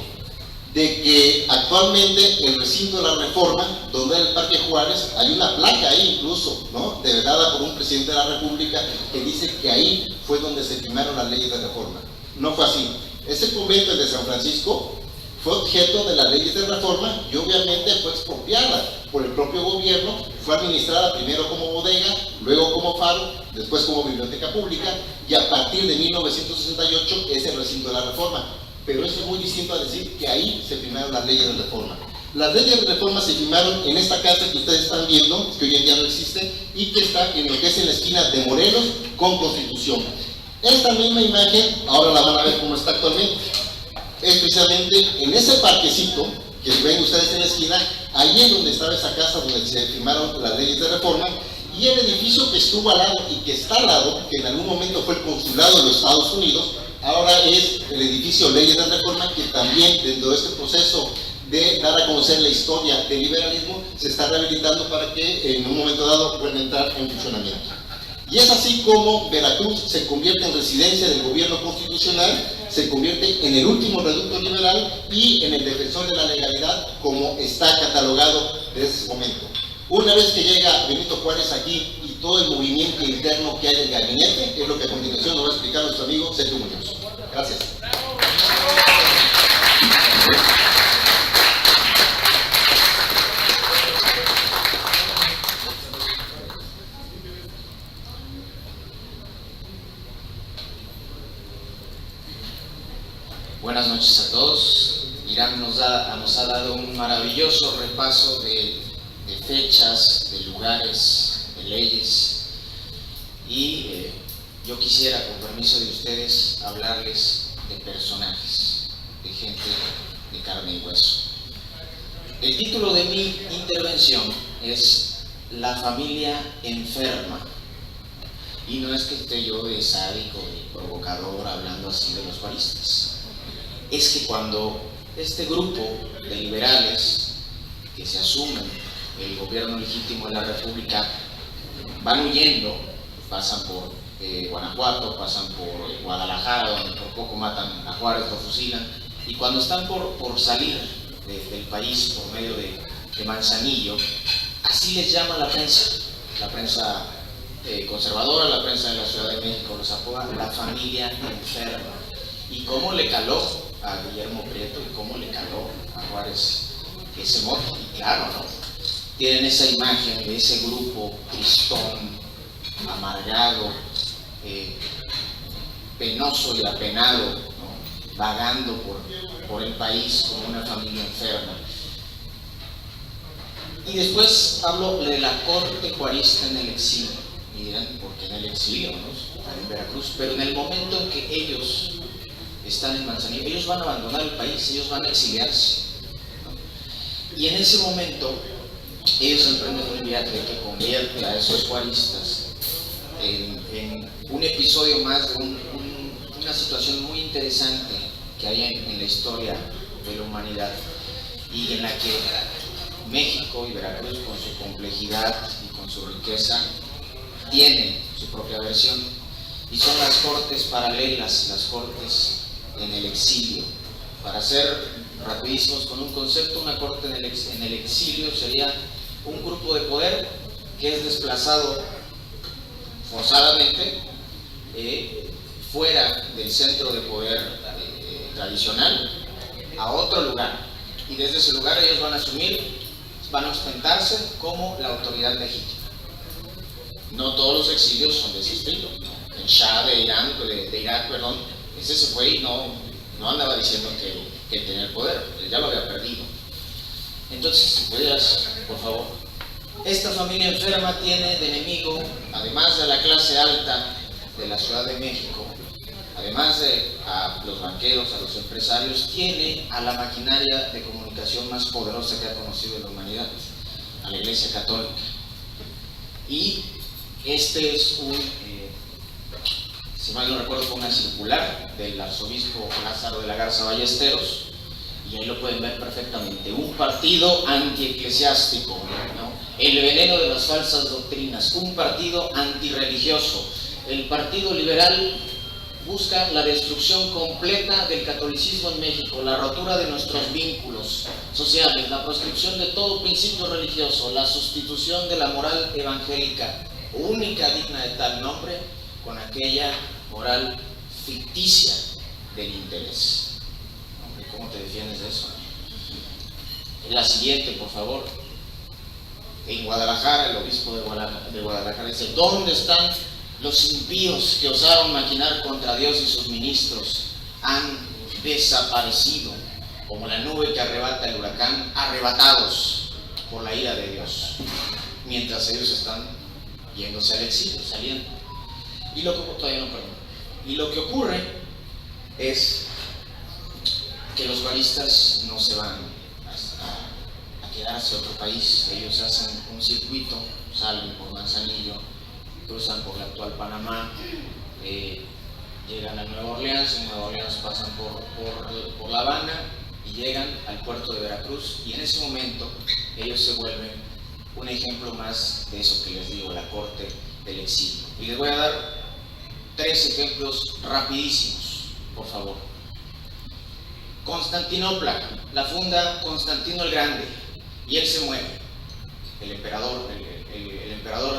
de que actualmente el recinto de la Reforma, donde era el Parque Juárez, hay una placa ahí incluso, ¿no?, dada por un presidente de la República, que dice que ahí fue donde se firmaron las leyes de reforma. No fue así. Ese convento, el de San Francisco, fue objeto de las leyes de reforma y obviamente fue expropiada por el propio gobierno, fue administrada primero como bodega, luego como faro, después como biblioteca pública, y a partir de 1968 es el recinto de la Reforma. Pero eso es muy distinto a decir que ahí se firmaron las leyes de reforma. Las leyes de reforma se firmaron en esta casa que ustedes están viendo, que hoy en día no existe, y que está en lo que es en la esquina de Morelos con Constitución. Esta misma imagen, ahora la van a ver cómo está actualmente. Es precisamente en ese parquecito que ven ustedes en la esquina, ahí es donde estaba esa casa donde se firmaron las leyes de reforma, y el edificio que estuvo al lado y que está al lado, que en algún momento fue el consulado de los Estados Unidos, ahora es el edificio Leyes de Reforma, que también dentro de este proceso de dar a conocer la historia del liberalismo se está rehabilitando para que en un momento dado puedan entrar en funcionamiento. Y es así como Veracruz se convierte en residencia del gobierno constitucional, se convierte en el último reducto liberal y en el defensor de la legalidad, como está catalogado desde ese momento. Una vez que llega Benito Juárez aquí y todo el movimiento interno que hay del gabinete, es lo que a continuación nos va a explicar nuestro amigo Sergio Muñoz. Gracias. Buenas noches a todos. Irán nos ha dado un maravilloso repaso de fechas, de lugares, de leyes, y yo quisiera, con permiso de ustedes, hablarles de personajes, de gente de carne y hueso. El título de mi intervención es La familia enferma, y no es que esté yo de sádico, de provocador, hablando así de los juaristas. Es que cuando este grupo de liberales que se asumen el gobierno legítimo de la República van huyendo, pasan por Guanajuato, pasan por Guadalajara, donde por poco matan a Juárez, lo fusilan, y cuando están por salir del país por medio de Manzanillo, así les llama la prensa conservadora, la prensa de la Ciudad de México los apoda la familia enferma. Y cómo le caló a Guillermo Prieto y cómo le caló a Juárez ese mote. Y claro, ¿no?, tienen esa imagen de ese grupo tristón, amargado, penoso y apenado, ¿no?, vagando por el país como una familia enferma. Y después hablo de la corte juarista en el exilio. Y dirán, ¿por qué en el exilio, no?, están en Veracruz? Pero en el momento en que ellos están en Manzanillo, ellos van a abandonar el país, ellos van a exiliarse, ¿no? Y en ese momento ellos emprenden un viaje que convierte a esos juaristas en un episodio más de una situación muy interesante que hay en la historia de la humanidad, y en la que México y Veracruz, con su complejidad y con su riqueza, tienen su propia versión, y son las cortes paralelas, las cortes en el exilio. Para ser rapidísimos con un concepto, una corte en el exilio sería un grupo de poder que es desplazado forzadamente fuera del centro de poder tradicional a otro lugar, y desde ese lugar ellos van a ostentarse como la autoridad legítima. No todos los exilios son de ese estilo, ¿no? El Shah de Irak, ese se fue y no andaba diciendo que tenía el poder, él ya lo había perdido. Entonces, si pudieras, por favor. Esta familia enferma tiene de enemigo, además de la clase alta de la Ciudad de México, además de a los banqueros, a los empresarios, tiene a la maquinaria de comunicación más poderosa que ha conocido la humanidad, a la Iglesia Católica. Y este es si mal no recuerdo, fue una circular del arzobispo Lázaro de la Garza Ballesteros, y ahí lo pueden ver perfectamente. Un partido antieclesiástico, ¿no?, el veneno de las falsas doctrinas, un partido antirreligioso. El Partido Liberal busca la destrucción completa del catolicismo en México, la rotura de nuestros vínculos sociales, la proscripción de todo principio religioso, la sustitución de la moral evangélica, única digna de tal nombre, con aquella moral ficticia del interés. Hombre, ¿cómo te defiendes de eso? La siguiente, por favor. En Guadalajara, el obispo de Guadalajara dice: ¿dónde están los impíos que osaron maquinar contra Dios y sus ministros? Han desaparecido como la nube que arrebata el huracán, arrebatados por la ira de Dios, mientras ellos están yéndose al exilio, saliendo. Y lo que ocurre es que los guaristas no se van a quedarse a otro país. Ellos hacen un circuito, salen por Manzanillo, cruzan por la actual Panamá, llegan a Nueva Orleans, en Nueva Orleans pasan por La Habana y llegan al puerto de Veracruz, y en ese momento ellos se vuelven un ejemplo más de eso que les digo, la corte del exilio. Y les voy a dar 3 ejemplos rapidísimos, por favor. Constantinopla, la funda Constantino el Grande, y él se muere, el emperador de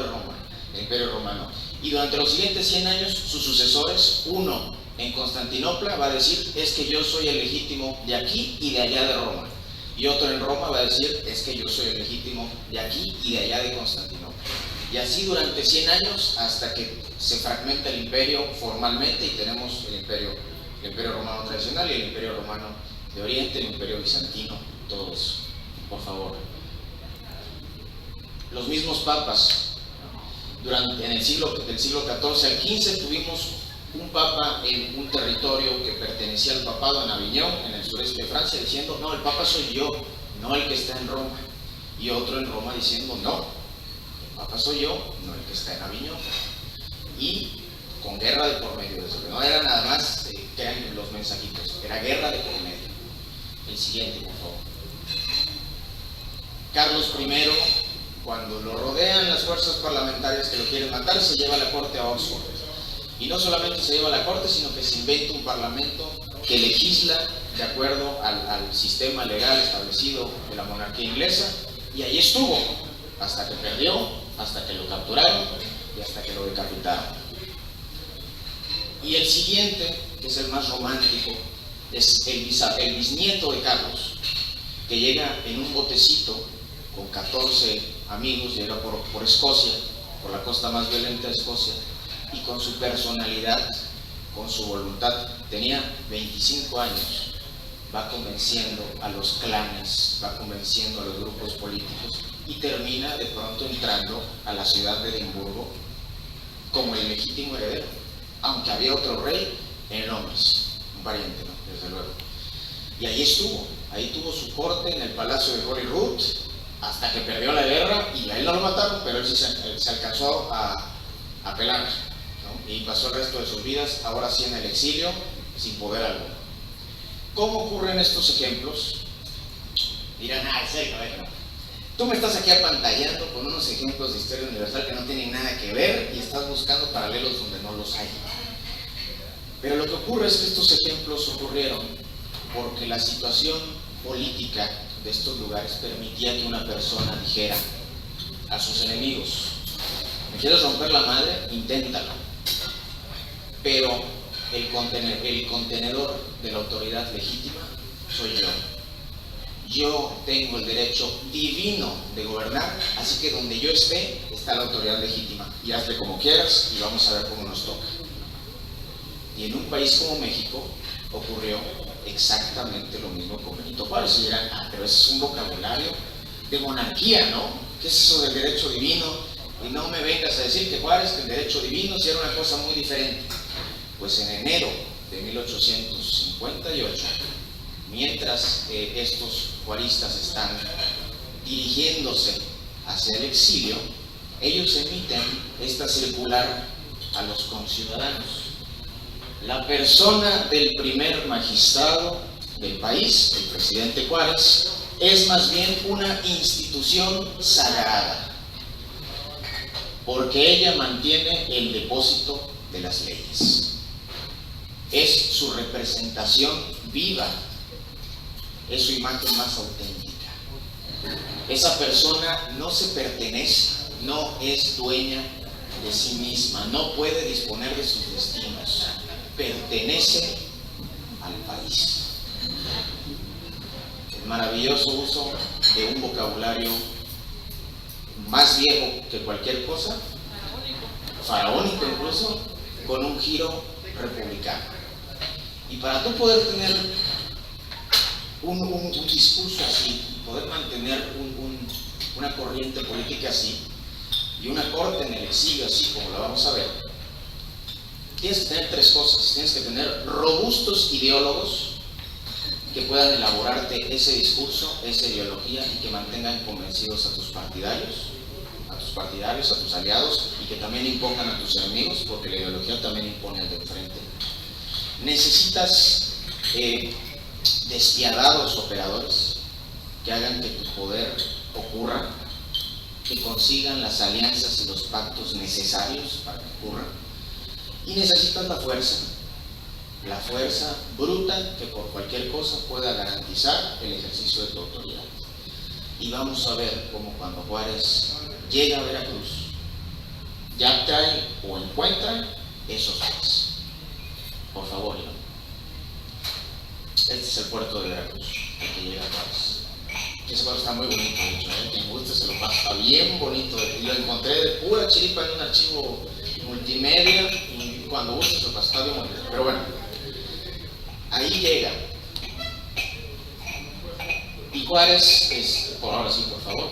Roma, el Imperio Romano. Y durante los siguientes 100 años, sus sucesores, uno en Constantinopla va a decir: es que yo soy el legítimo de aquí y de allá de Roma. Y otro en Roma va a decir: es que yo soy el legítimo de aquí y de allá de Constantinopla. Y así durante 100 años, hasta que se fragmenta el imperio formalmente y tenemos el imperio romano tradicional y el imperio romano de Oriente, el imperio bizantino, todo eso. Por favor. Los mismos papas. En el siglo XIV al XV tuvimos un papa en un territorio que pertenecía al papado, en Aviñón, en el sureste de Francia, diciendo: no, el papa soy yo, no el que está en Roma. Y otro en Roma diciendo: no, el papa soy yo, no el que está en Aviñón. Y con guerra de por medio de eso, que no era nada más que eran los mensajitos, era guerra de por medio. El siguiente, por favor. Carlos I, cuando lo rodean las fuerzas parlamentarias que lo quieren matar, se lleva a la corte a Oxford. Y no solamente se lleva a la corte, sino que se inventa un parlamento que legisla de acuerdo al sistema legal establecido de la monarquía inglesa, y ahí estuvo, hasta que perdió, hasta que lo capturaron y hasta que lo decapitaron. Y el siguiente, que es el más romántico, es el bisnieto de Carlos, que llega en un botecito con 14 amigos, llega por Escocia, por la costa más violenta de Escocia, y con su personalidad, con su voluntad, tenía 25 años, va convenciendo a los clanes, va convenciendo a los grupos políticos, y termina de pronto entrando a la ciudad de Edimburgo como el legítimo heredero, aunque había otro rey en Londres, un pariente, ¿no? Desde luego. Y ahí tuvo su corte en el palacio de Holyrood, hasta que perdió la guerra, y a él no lo mataron, pero él sí se alcanzó a pelar, ¿no? Y pasó el resto de sus vidas, ahora sí en el exilio, sin poder alguno. ¿Cómo ocurren estos ejemplos? Dirán: en serio, ¿no? Tú me estás aquí apantallando con unos ejemplos de historia universal que no tienen nada que ver, y estás buscando paralelos donde no los hay. Pero lo que ocurre es que estos ejemplos ocurrieron porque la situación política de estos lugares permitía que una persona dijera a sus enemigos: ¿me quieres romper la madre? Inténtalo. Pero el contenedor de la autoridad legítima soy yo. Yo tengo el derecho divino de gobernar, así que donde yo esté, está la autoridad legítima. Y hazle como quieras y vamos a ver cómo nos toca. Y en un país como México ocurrió exactamente lo mismo con Benito Juárez. Y dirán: pero ese es un vocabulario de monarquía, ¿no? ¿Qué es eso del derecho divino? Y no me vengas a decir que Juárez, que el derecho divino sí era una cosa muy diferente. Pues en enero de 1858, mientras estos juaristas están dirigiéndose hacia el exilio, ellos emiten esta circular a los conciudadanos: la persona del primer magistrado del país, el presidente Juárez, es más bien una institución sagrada, porque ella mantiene el depósito de las leyes. es su representación viva, es su imagen más auténtica. Esa persona no se pertenece, no es dueña de sí misma, no puede disponer de sus destinos, pertenece al país. El maravilloso uso de un vocabulario más viejo que cualquier cosa, faraónico incluso, con un giro republicano. Y para tú poder tener un discurso así, poder mantener una corriente política así, y una corte en el exilio así como la vamos a ver, tienes que tener tres cosas. Tienes que tener robustos ideólogos que puedan elaborarte ese discurso, esa ideología, y que mantengan convencidos a tus partidarios, a tus aliados, y que también impongan a tus enemigos, porque la ideología también impone al de enfrente. Necesitas despiadados operadores que hagan que tu poder ocurra, que consigan las alianzas y los pactos necesarios para que ocurran. Y necesitas la fuerza bruta que por cualquier cosa pueda garantizar el ejercicio de tu autoridad. Y vamos a ver cómo cuando Juárez llega a Veracruz, ya trae o encuentra esos tres. Por favor, Iván. Este es el puerto de Veracruz, al que llega Juárez. Ese puerto está muy bonito, de hecho, quien guste se lo pasa, está bien bonito. Y lo encontré de pura chiripa en un archivo multimedia, y cuando guste se lo pasa, está bien bonito. Pero bueno, ahí llega. Y Juárez, por ahora sí, por favor.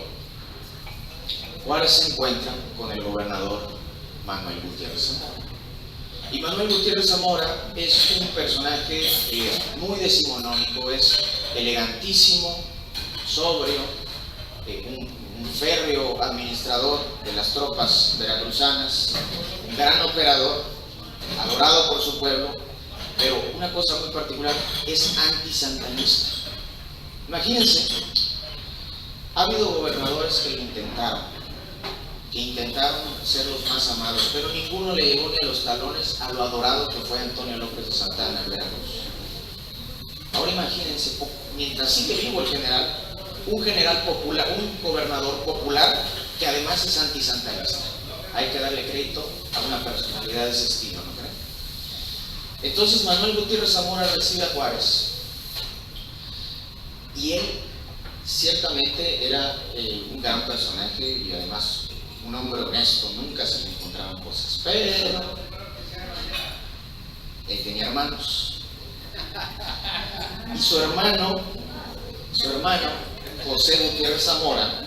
Juárez se encuentra con el gobernador Manuel Gutiérrez Zamora. Y Manuel Gutiérrez Zamora es un personaje muy decimonónico, es elegantísimo, sobrio, un férreo administrador de las tropas veracruzanas, un gran operador, adorado por su pueblo, pero una cosa muy particular, es antisantanista. Imagínense, ha habido gobernadores que lo intentaron ser los más amados, pero ninguno le llegó ni a los talones a lo adorado que fue Antonio López de Santa Anna en Veracruz. Ahora imagínense, mientras sigue vivo el general, un general popular, un gobernador popular que además es antisantanista. Hay que darle crédito a una personalidad de ese estilo, ¿no creen? Entonces Manuel Gutiérrez Zamora recibe a Juárez, y él ciertamente era un gran personaje y además un hombre honesto, nunca se le encontraban cosas, pero él tenía hermanos, y su hermano José Gutiérrez Zamora,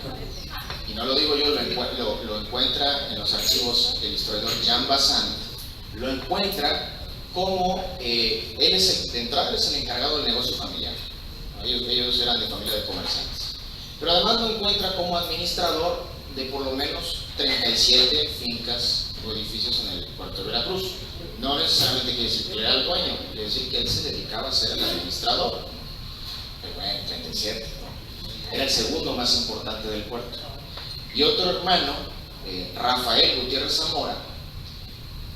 y no lo digo yo, lo encuentra en los archivos del historiador Jean Bazin, lo encuentra como él de entrada es el encargado del negocio familiar. Ellos eran de familia de comerciantes, pero además lo encuentra como administrador de por lo menos 37 fincas o edificios en el puerto de Veracruz. No necesariamente quiere decir que era el dueño, quiere decir que él se dedicaba a ser el administrador. Pero bueno, 37, ¿no? Era el segundo más importante del puerto. Y otro hermano, Rafael Gutiérrez Zamora,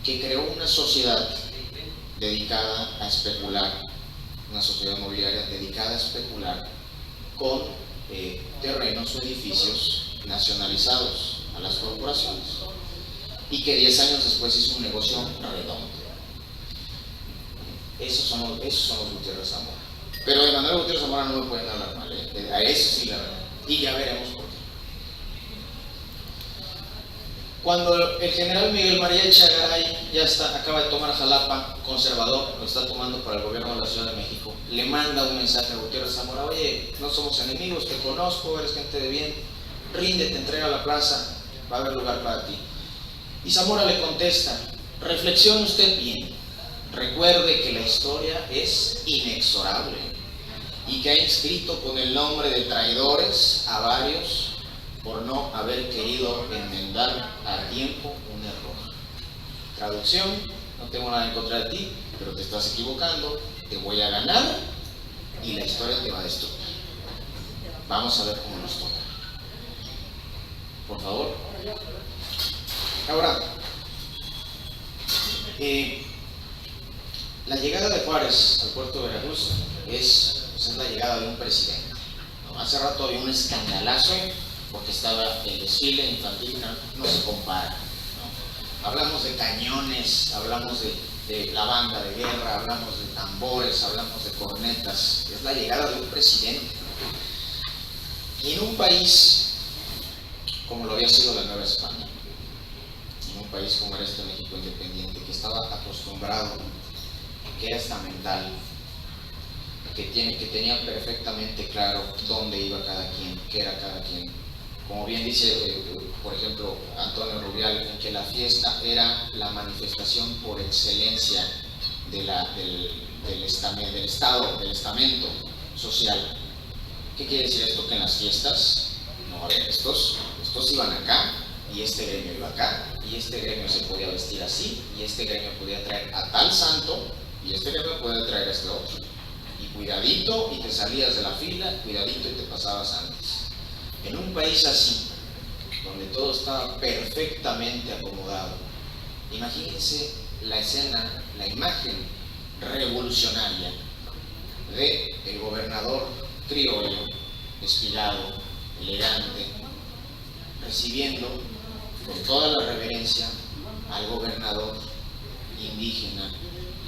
que creó una sociedad dedicada a especular, una sociedad inmobiliaria dedicada a especular con terrenos o edificios nacionalizados a las corporaciones, y que 10 años después hizo un negocio redondo. Esos son los Gutiérrez Zamora. Pero de Manuel Gutiérrez Zamora no me pueden hablar mal, a eso sí la verdad, y ya veremos por qué. Cuando el general Miguel María Echegaray acaba de tomar Jalapa, conservador, lo está tomando para el gobierno de la Ciudad de México, le manda un mensaje a Gutiérrez Zamora: oye, no somos enemigos, te conozco, eres gente de bien, ríndete, entrega la plaza, va a haber lugar para ti. Y Zamora le contesta: reflexione usted bien, recuerde que la historia es inexorable y que ha inscrito con el nombre de traidores a varios por no haber querido enmendar a tiempo un error. Traducción: no tengo nada en contra de ti, pero te estás equivocando, te voy a ganar y la historia te va a destruir. Vamos a ver cómo nos toca. Por favor. Ahora, La llegada de Juárez al puerto de Veracruz es la llegada de un presidente, ¿no? Hace rato había un escandalazo porque estaba el desfile infantil, no se compara, ¿no? Hablamos de cañones, hablamos de la banda de guerra, hablamos de tambores, hablamos de cornetas. Es la llegada de un presidente. Y en un país como lo había sido la Nueva España, en un país como era este México independiente, que estaba acostumbrado, que era estamental, que tenía perfectamente claro dónde iba cada quien, qué era cada quien. Como bien dice, por ejemplo, Antonio Rubial, en que la fiesta era la manifestación por excelencia del estamento social. ¿Qué quiere decir esto? Que en las fiestas, no, a ver, estos iban acá, y este gremio iba acá, y este gremio se podía vestir así, y este gremio podía traer a tal santo, y este gremio podía traer a este otro. Y cuidadito, y te salías de la fila, cuidadito, y te pasabas antes. En un país así, donde todo estaba perfectamente acomodado, imagínense la escena, la imagen revolucionaria de el gobernador criollo, espigado, elegante, recibiendo con toda la reverencia al gobernador indígena,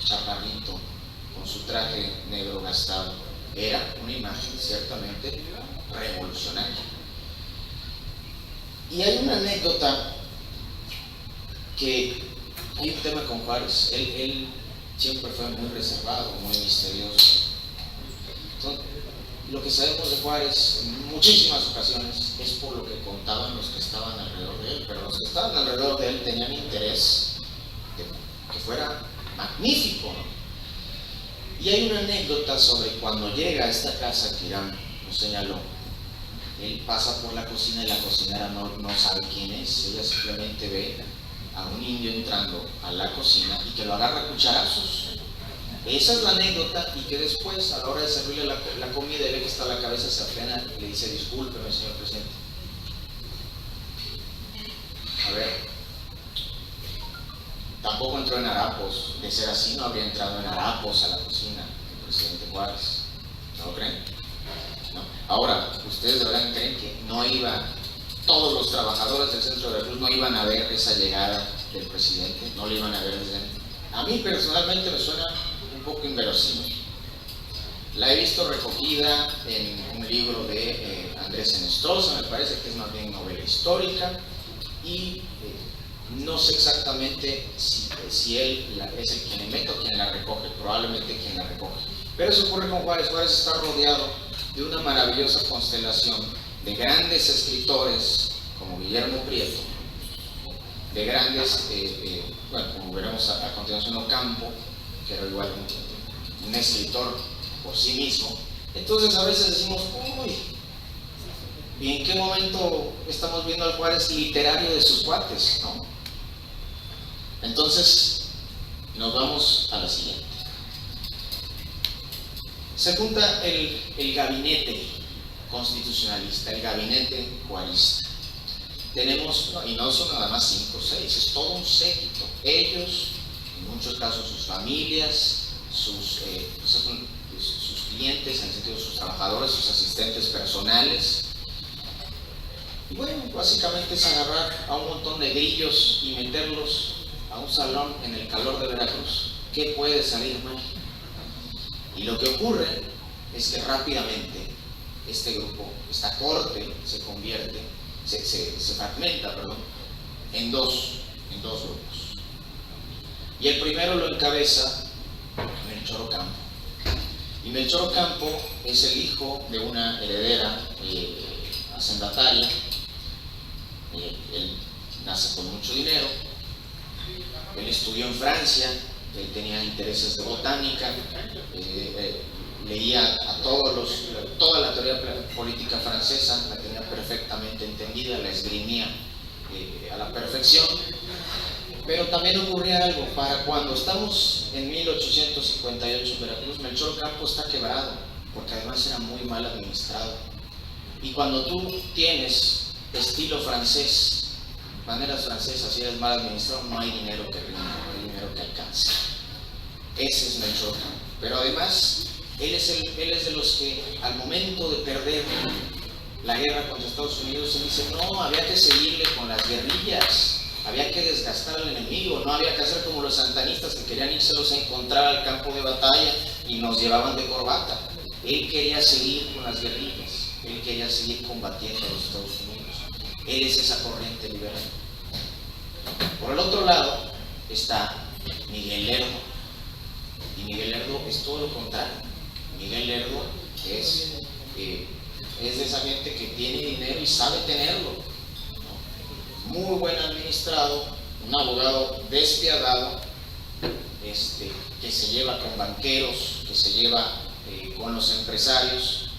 chaparrito, con su traje negro gastado. Era una imagen ciertamente revolucionaria. Y hay una anécdota que hay un tema con Juárez. Él siempre fue muy reservado, muy misterioso. Entonces, lo que sabemos de Juárez en muchísimas ocasiones es por lo que contaban los que estaban alrededor de él, pero los que estaban alrededor de él tenían interés de que fuera magnífico, ¿no? Y hay una anécdota sobre cuando llega a esta casa que Irán nos señaló. Él pasa por la cocina y la cocinera no sabe quién es. Ella simplemente ve a un indio entrando a la cocina y que lo agarra a cucharazos. Esa es la anécdota, y que después, a la hora de servirle la comida y ve que está la cabeza, se apena y le dice: discúlpeme, señor presidente. A ver, tampoco entró en harapos. De ser así, no habría entrado en harapos a la cocina el presidente Juárez. ¿No lo creen? ¿No? Ahora, ¿ustedes de verdad creen que no iba, todos los trabajadores del centro de Veracruz no iban a ver esa llegada del presidente? ¿No lo iban a ver desde? A mí personalmente me suena un poco inverosímil. La he visto recogida en un libro de Andrés Enestrosa, me parece que es más bien novela histórica, y no sé exactamente si él es el quien inventa o quien la recoge, probablemente quien la recoge. Pero eso ocurre con Juárez. Juárez está rodeado de una maravillosa constelación de grandes escritores como Guillermo Prieto, de grandes, bueno, como veremos a continuación, Ocampo, que era igual un escritor por sí mismo. Entonces a veces decimos: uy, ¿y en qué momento estamos viendo al Juárez literario de sus cuates? ¿No? Entonces nos vamos a la siguiente. Se junta el gabinete constitucionalista, el gabinete juarista. Tenemos, y no son nada más 5 o 6, es todo un séquito. Ellos, en muchos casos sus familias, sus clientes, en el sentido de sus trabajadores, sus asistentes personales. Y bueno, básicamente es agarrar a un montón de grillos y meterlos a un salón en el calor de Veracruz. ¿Qué puede salir mal? Y lo que ocurre es que rápidamente este grupo, esta corte, se convierte, se fragmenta, en dos grupos. Y el primero lo encabeza Melchor Ocampo. Y Melchor Ocampo es el hijo de una heredera hacendataria. Él nace con mucho dinero. Él estudió en Francia. Él tenía intereses de botánica. Leía toda la teoría política francesa, la tenía perfectamente entendida, la esgrimía a la perfección. Pero también ocurría algo: para cuando estamos en 1858 en Veracruz, Melchor Ocampo está quebrado, porque además era muy mal administrado. Y cuando tú tienes estilo francés, maneras francesas, y eres mal administrado, no hay dinero que rinda, no hay dinero que alcance. Ese es Melchor Ocampo. Pero además, él es de los que al momento de perder la guerra contra Estados Unidos, se dice, no, había que seguirle con las guerrillas, había que desgastar al enemigo, no había que hacer como los santanistas que querían írselos a encontrar al campo de batalla y nos llevaban de corbata. Él quería seguir con las guerrillas, él quería seguir combatiendo a los Estados Unidos. Él es esa corriente liberal. Por el otro lado está Miguel Lerdo, y Miguel Lerdo es todo lo contrario. Miguel Lerdo es de esa gente que tiene dinero y sabe tenerlo, ¿no? Muy buen administrado, un abogado despiadado, que se lleva con banqueros, que se lleva con los empresarios,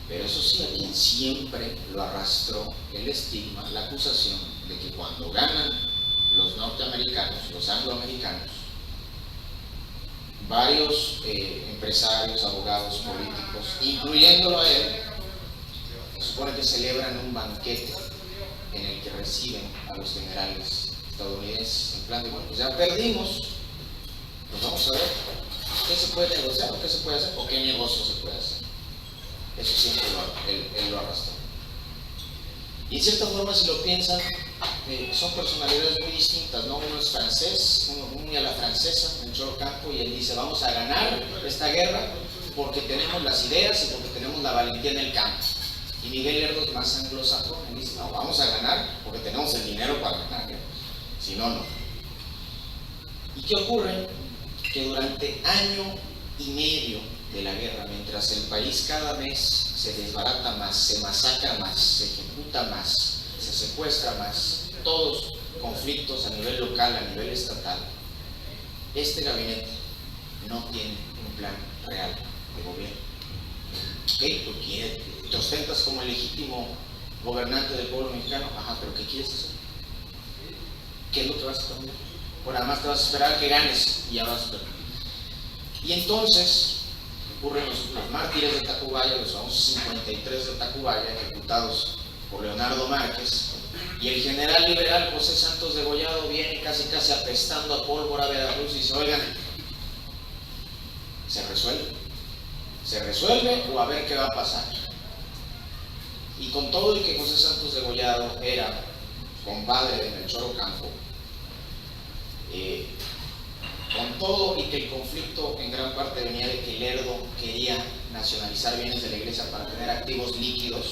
pero eso sí, a quien siempre lo arrastró el estigma, la acusación de que cuando ganan los norteamericanos, los angloamericanos, varios empresarios, abogados, políticos, incluyéndolo a él, se supone que celebran un banquete en el que reciben a los generales estadounidenses en plan de, bueno, pues ya perdimos, pues vamos a ver qué se puede negociar, o qué se puede hacer, o qué negocio se puede hacer. Eso siempre él lo arrastró. Y en cierta forma, si lo piensan, son personalidades muy distintas, ¿no? Uno es francés, uno muy a la francesa, Melchor Ocampo, y él dice, vamos a ganar esta guerra porque tenemos las ideas y porque tenemos la valentía en el campo. Y Miguel Lerdo es más anglosajón, él dice, no, vamos a ganar porque tenemos el dinero para ganar, ¿eh? Si no, no. ¿Y qué ocurre? Que durante año y medio de la guerra, mientras el país cada mes se desbarata más, se masacra más, se ejecuta más, se secuestra más, todos conflictos a nivel local, a nivel estatal, este gabinete no tiene un plan real de gobierno. ¿Qué? ¿Tú te ostentas como el legítimo gobernante del pueblo mexicano? Ajá, pero ¿qué quieres hacer? ¿Qué es lo que vas a hacer? Bueno, además te vas a esperar que ganes y ya vas a esperar. Y entonces ocurren los mártires de Tacubaya, los famosos 53 de Tacubaya, ejecutados por Leonardo Márquez, y el general liberal José Santos Degollado viene casi apestando a pólvora a Veracruz y dice, oigan, ¿se resuelve o a ver qué va a pasar? Y con todo y que José Santos Degollado era compadre de Melchor Ocampo, con todo y que el conflicto en gran parte venía de que Lerdo quería nacionalizar bienes de la iglesia para tener activos líquidos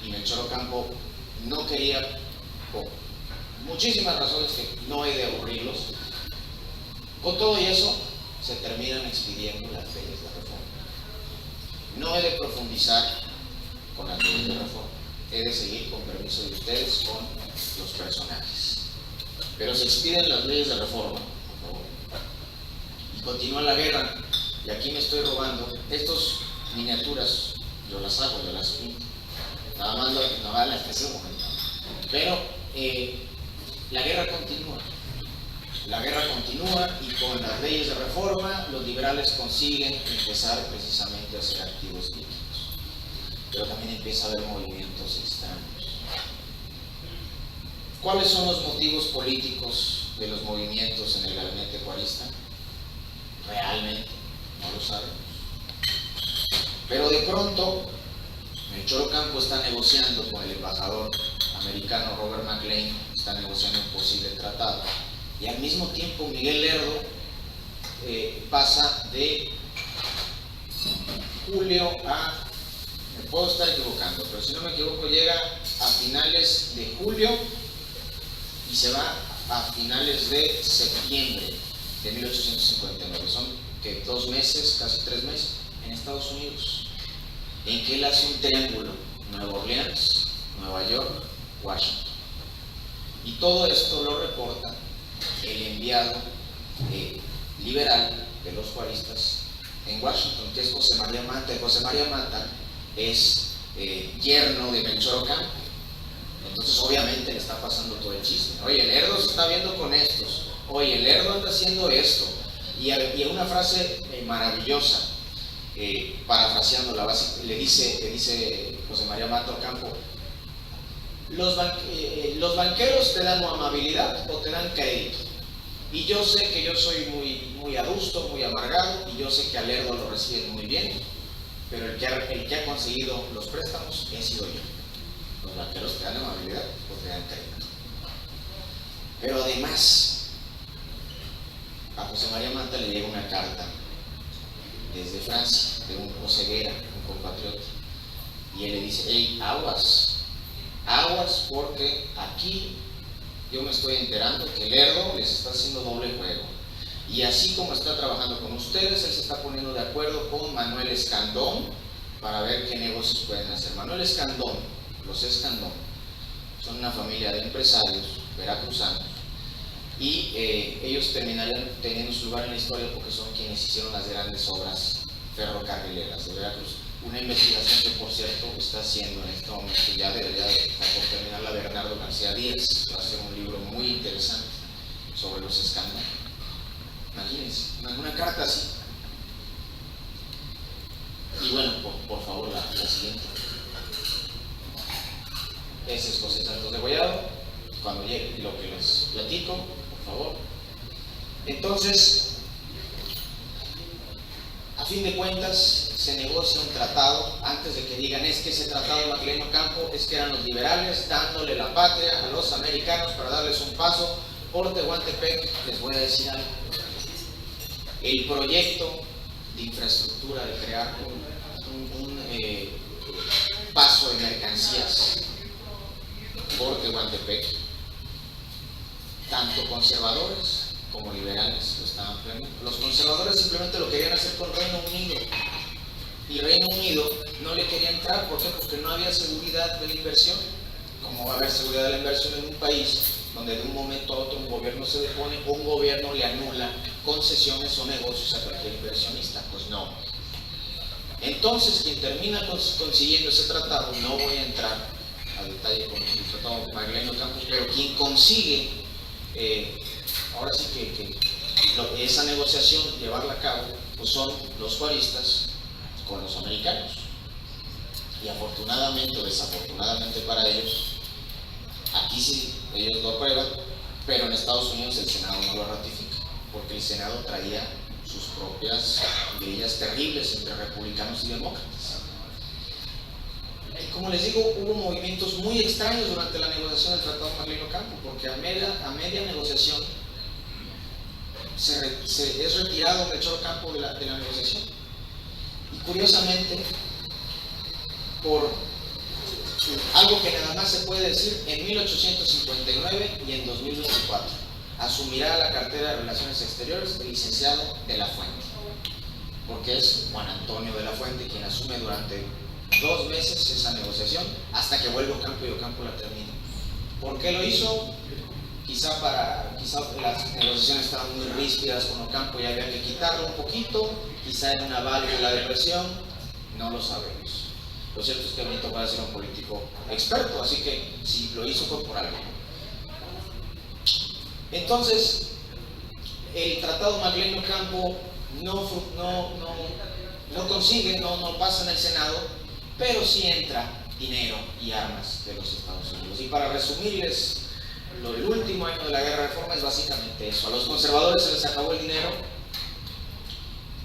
y Melchor Ocampo no quería, por muchísimas razones que no he de aburrirlos, con todo y eso se terminan expidiendo las leyes de reforma. No he de profundizar con las leyes de reforma, he de seguir, con permiso de ustedes, con los personajes, pero se expiden las leyes de reforma y continúa la guerra. Y aquí me estoy robando estas miniaturas, yo las hago, yo las pinto, nada más las que hacemos, pero la guerra continúa. La guerra continúa y con las leyes de reforma los liberales consiguen empezar precisamente a hacer activos líquidos, pero también empieza a haber movimientos extraños. ¿Cuáles son los motivos políticos de los movimientos en el gabinete juarista? Realmente no lo sabemos. Pero de pronto, Melchor Ocampo está negociando con el embajador americano Robert McLean, está negociando un posible tratado. Y al mismo tiempo Miguel Lerdo pasa de julio a, me puedo estar equivocando, pero si no me equivoco llega a finales de julio y se va a finales de septiembre de 1859. Son que 2 meses, casi 3 meses en Estados Unidos, en que él hace un triángulo: Nueva Orleans, Nueva York, Washington. Y todo esto lo reporta el enviado liberal de los juaristas en Washington, que es José María Mata. Y José María Mata es yerno de Melchor Ocampo. Entonces obviamente le está pasando todo el chisme. Oye, el Lerdo se está viendo con estos. Oye, el Lerdo anda haciendo esto. Y una frase maravillosa, parafraseándola, le dice José María Mata Ocampo: los banqueros te dan o amabilidad o te dan crédito. Y yo sé que yo soy muy adusto, muy amargado, y yo sé que a Lerdo lo reciben muy bien, pero el que ha conseguido los préstamos he sido yo. Los banqueros te dan amabilidad o te dan crédito. Pero además, a José María Manta le llega una carta desde Francia, de un Oseguera, un compatriota, y él le dice: hey, aguas porque aquí yo me estoy enterando que Lerdo les está haciendo doble juego, y así como está trabajando con ustedes, él se está poniendo de acuerdo con Manuel Escandón para ver qué negocios pueden hacer. Manuel Escandón, los Escandón, son una familia de empresarios veracruzanos, y ellos terminarían teniendo su lugar en la historia porque son quienes hicieron las grandes obras ferrocarrileras de Veracruz. Una investigación que, por cierto, está haciendo en este momento, ya debería estar por terminarla, Bernardo García Díaz. Va a hacer un libro muy interesante sobre los escándalos. Imagínense, una carta así. Y bueno, por favor, la siguiente. Ese es José Santos de Gollado. Cuando llegue lo que les platico, por favor. Entonces, a fin de cuentas, se negocia un tratado. Antes de que digan es que ese tratado de Magdaleno Ocampo es que eran los liberales dándole la patria a los americanos para darles un paso por Tehuantepec, les voy a decir algo. El proyecto de infraestructura de crear un paso de mercancías por Tehuantepec, tanto conservadores como liberales lo estaban planeando. Los conservadores simplemente lo querían hacer con Reino Unido, y Reino Unido no le quería entrar. ¿Por qué? Porque no había seguridad de la inversión. ¿Cómo va a haber seguridad de la inversión en un país donde de un momento a otro un gobierno se depone o un gobierno le anula concesiones o negocios a cualquier inversionista? Pues no. Entonces, quien termina consiguiendo ese tratado, no voy a entrar a detalle con el tratado de Magdaleno Ocampo, pero quien consigue ahora sí que esa negociación, llevarla a cabo, pues son los juaristas con los americanos. Y afortunadamente o desafortunadamente para ellos, aquí sí ellos lo aprueban, pero en Estados Unidos el Senado no lo ratifica, porque el Senado traía sus propias guerrillas terribles entre republicanos y demócratas. Y como les digo, hubo movimientos muy extraños durante la negociación del Tratado de Magdaleno Ocampo, porque a media negociación es retirado Melchor Ocampo de la negociación. Y curiosamente, por algo que nada más se puede decir, en 1859 y en 2024 asumirá la cartera de Relaciones Exteriores el licenciado de la Fuente, porque es Juan Antonio de la Fuente quien asume durante 2 meses esa negociación hasta que vuelve Ocampo y Ocampo la termina. ¿Por qué lo hizo? Quizá las negociaciones estaban muy ríspidas con Ocampo y había que quitarlo un poquito, quizá en una válvula de presión, no lo sabemos. Lo cierto es que Benito Juárez era un político experto, así que si lo hizo fue por algo. Entonces, el Tratado Magdaleno Ocampo no pasa en el Senado, pero sí entra dinero y armas de los Estados Unidos. Y para resumirles, el último año de la Guerra de Reforma es básicamente eso. A los conservadores se les acabó el dinero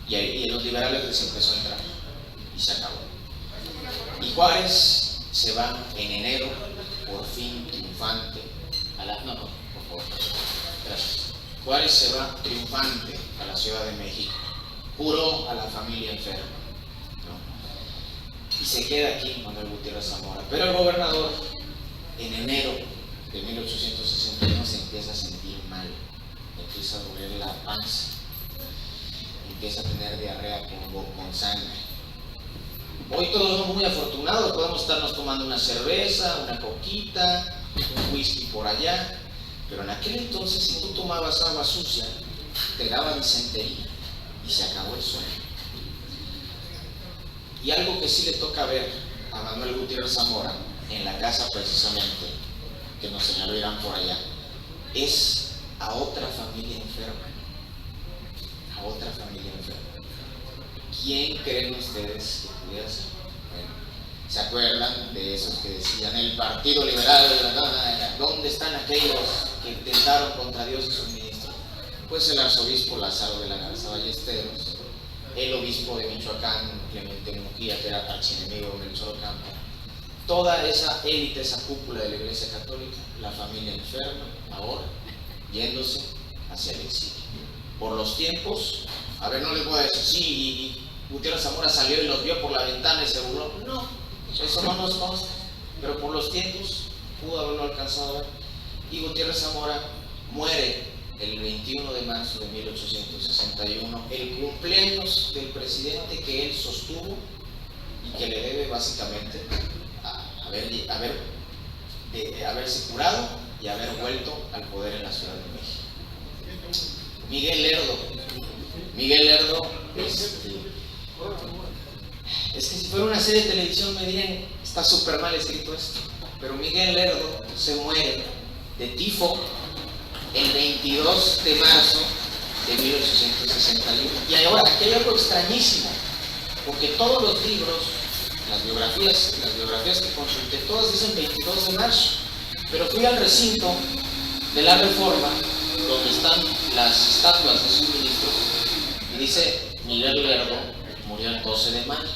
y a los liberales les empezó a entrar y se acabó. Y Juárez se va en enero, por fin triunfante, por favor, gracias. Juárez se va triunfante a la Ciudad de México, curó a la familia enferma, ¿no? Y se queda aquí Manuel Gutiérrez Zamora. Pero el gobernador, en enero de 1861, se empieza a sentir mal, empieza a doler la panza, empieza a tener diarrea con sangre. Hoy todos somos muy afortunados, podemos estarnos tomando una cerveza, una coquita, un whisky por allá, pero en aquel entonces, si tú tomabas agua sucia, te daba disentería y se acabó el sueño. Y algo que sí le toca ver a Manuel Gutiérrez Zamora en la casa precisamente que nos señaló Irán por allá, es a otra familia enferma. A otra familia enferma. ¿Quién creen ustedes que pudiera ser? Bueno, ¿se acuerdan de esos que decían el Partido Liberal? ¿Dónde están aquellos que intentaron contra Dios y sus ministros? pues el arzobispo Lázaro de la Garza Ballesteros, el obispo de Michoacán, Clemente Mujía, que era archienemigo de Melchor Ocampo, toda esa élite, esa cúpula de la Iglesia Católica, la familia enferma, ahora yéndose hacia el exilio. Por los tiempos, a ver, no les voy a decir, sí, y Gutiérrez Zamora salió y los vio por la ventana y se burló. No, eso no nos consta, pero por los tiempos pudo haberlo alcanzado a ver. Y Gutiérrez Zamora muere el 21 de marzo de 1861, el cumpleaños del presidente que él sostuvo y que le debe básicamente haberse curado y haber vuelto al poder en la Ciudad de México. Miguel Lerdo, es que si fuera una serie de televisión me dirían, está súper mal escrito esto, pero Miguel Lerdo se muere de tifo el 22 de marzo de 1861. Y ahora, aquí hay algo extrañísimo, porque todos los libros, las biografías que consulté, todas dicen 22 de marzo, pero fui al recinto de la Reforma, donde están las estatuas de sus ministros, y dice Miguel Lerdo murió el 12 de mayo.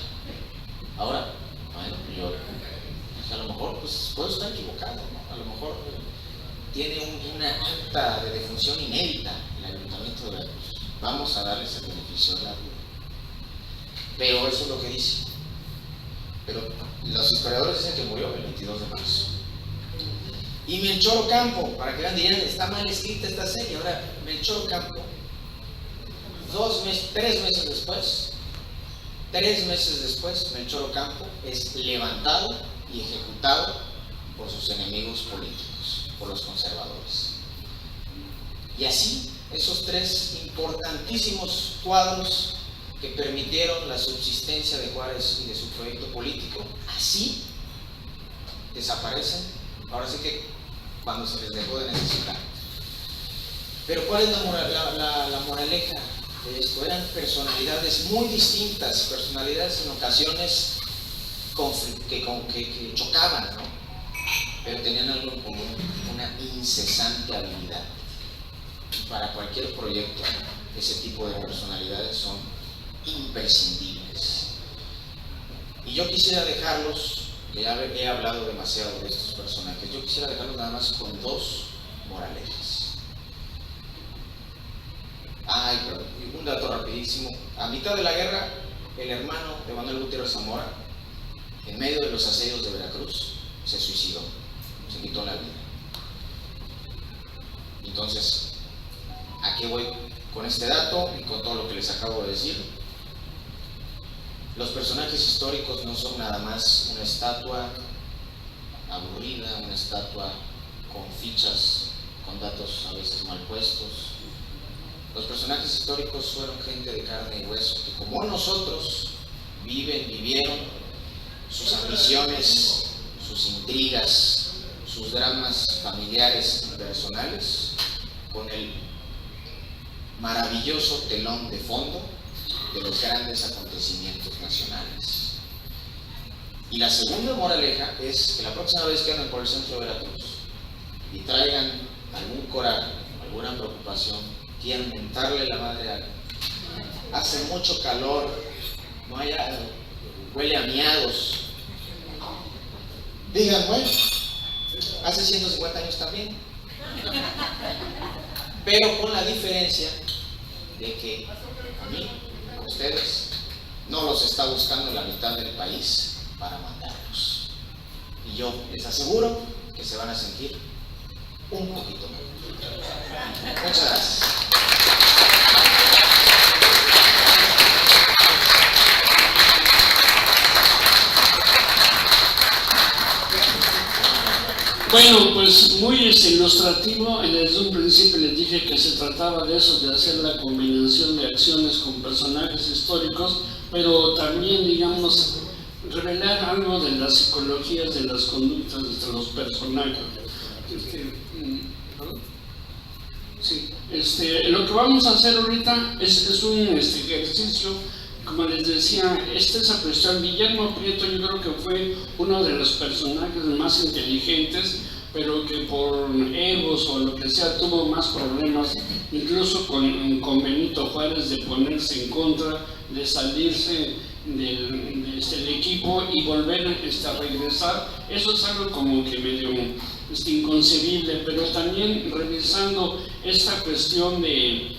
Ahora, bueno, yo a lo mejor pues puedo estar equivocado, ¿no? A lo mejor tiene una acta de defunción inédita el Ayuntamiento de Veracruz. Vamos a darles el beneficio de la duda. Pero eso es lo que dice. Pero los historiadores dicen que murió el 22 de marzo. Y Melchor Ocampo, para que vean, dirían, está mal escrita esta serie. Ahora, Melchor Ocampo, 3 meses después, Melchor Ocampo es levantado y ejecutado por sus enemigos políticos, por los conservadores. Y así, esos 3 importantísimos cuadros que permitieron la subsistencia de Juárez y de su proyecto político, así desaparecen, ahora sí que cuando se les dejó de necesitar. Pero ¿cuál es la moraleja de esto? Eran personalidades muy distintas, personalidades en ocasiones que chocaban, ¿no? Pero tenían algo en común, una incesante habilidad. Y para cualquier proyecto, ese tipo de personalidades son imprescindibles. Y yo quisiera dejarlos, que ya he hablado demasiado de estos personajes, yo quisiera dejarlos nada más con 2 moralejas. Pero un dato rapidísimo. A mitad de la guerra, el hermano de Manuel Gutiérrez Zamora, en medio de los asedios de Veracruz, se suicidó, se quitó la vida. Entonces, ¿a qué voy con este dato y con todo lo que les acabo de decir? Los personajes históricos no son nada más una estatua aburrida, una estatua con fichas, con datos a veces mal puestos. Los personajes históricos fueron gente de carne y hueso, que como nosotros vivieron sus ambiciones, sus intrigas, sus dramas familiares y personales, con el maravilloso telón de fondo de los grandes acontecimientos nacionales. Y la segunda moraleja es que la próxima vez que anden por el centro de Veracruz y traigan algún coraje, alguna preocupación, quieran mentarle la madre a alguien, hace mucho calor, no hay algo, huele a miados, digan, bueno, hace 150 años también, pero con la diferencia de que a mí, a ustedes, no los está buscando la mitad del país para matarlos. Y yo les aseguro que se van a sentir un poquito mejor. Muchas gracias. Bueno, pues muy ilustrativo. Desde un principio les dije que se trataba de eso, de hacer la combinación de acciones con personajes históricos, pero también, digamos, revelar algo de las psicologías, de las conductas de los personajes. Lo que vamos a hacer ahorita es un ejercicio. Como les decía, esa cuestión, Guillermo Prieto yo creo que fue uno de los personajes más inteligentes, pero que por egos o lo que sea tuvo más problemas, incluso con Benito Juárez, de ponerse en contra, de salirse del equipo y volver a regresar. Eso es algo como que medio inconcebible, pero también revisando esta cuestión de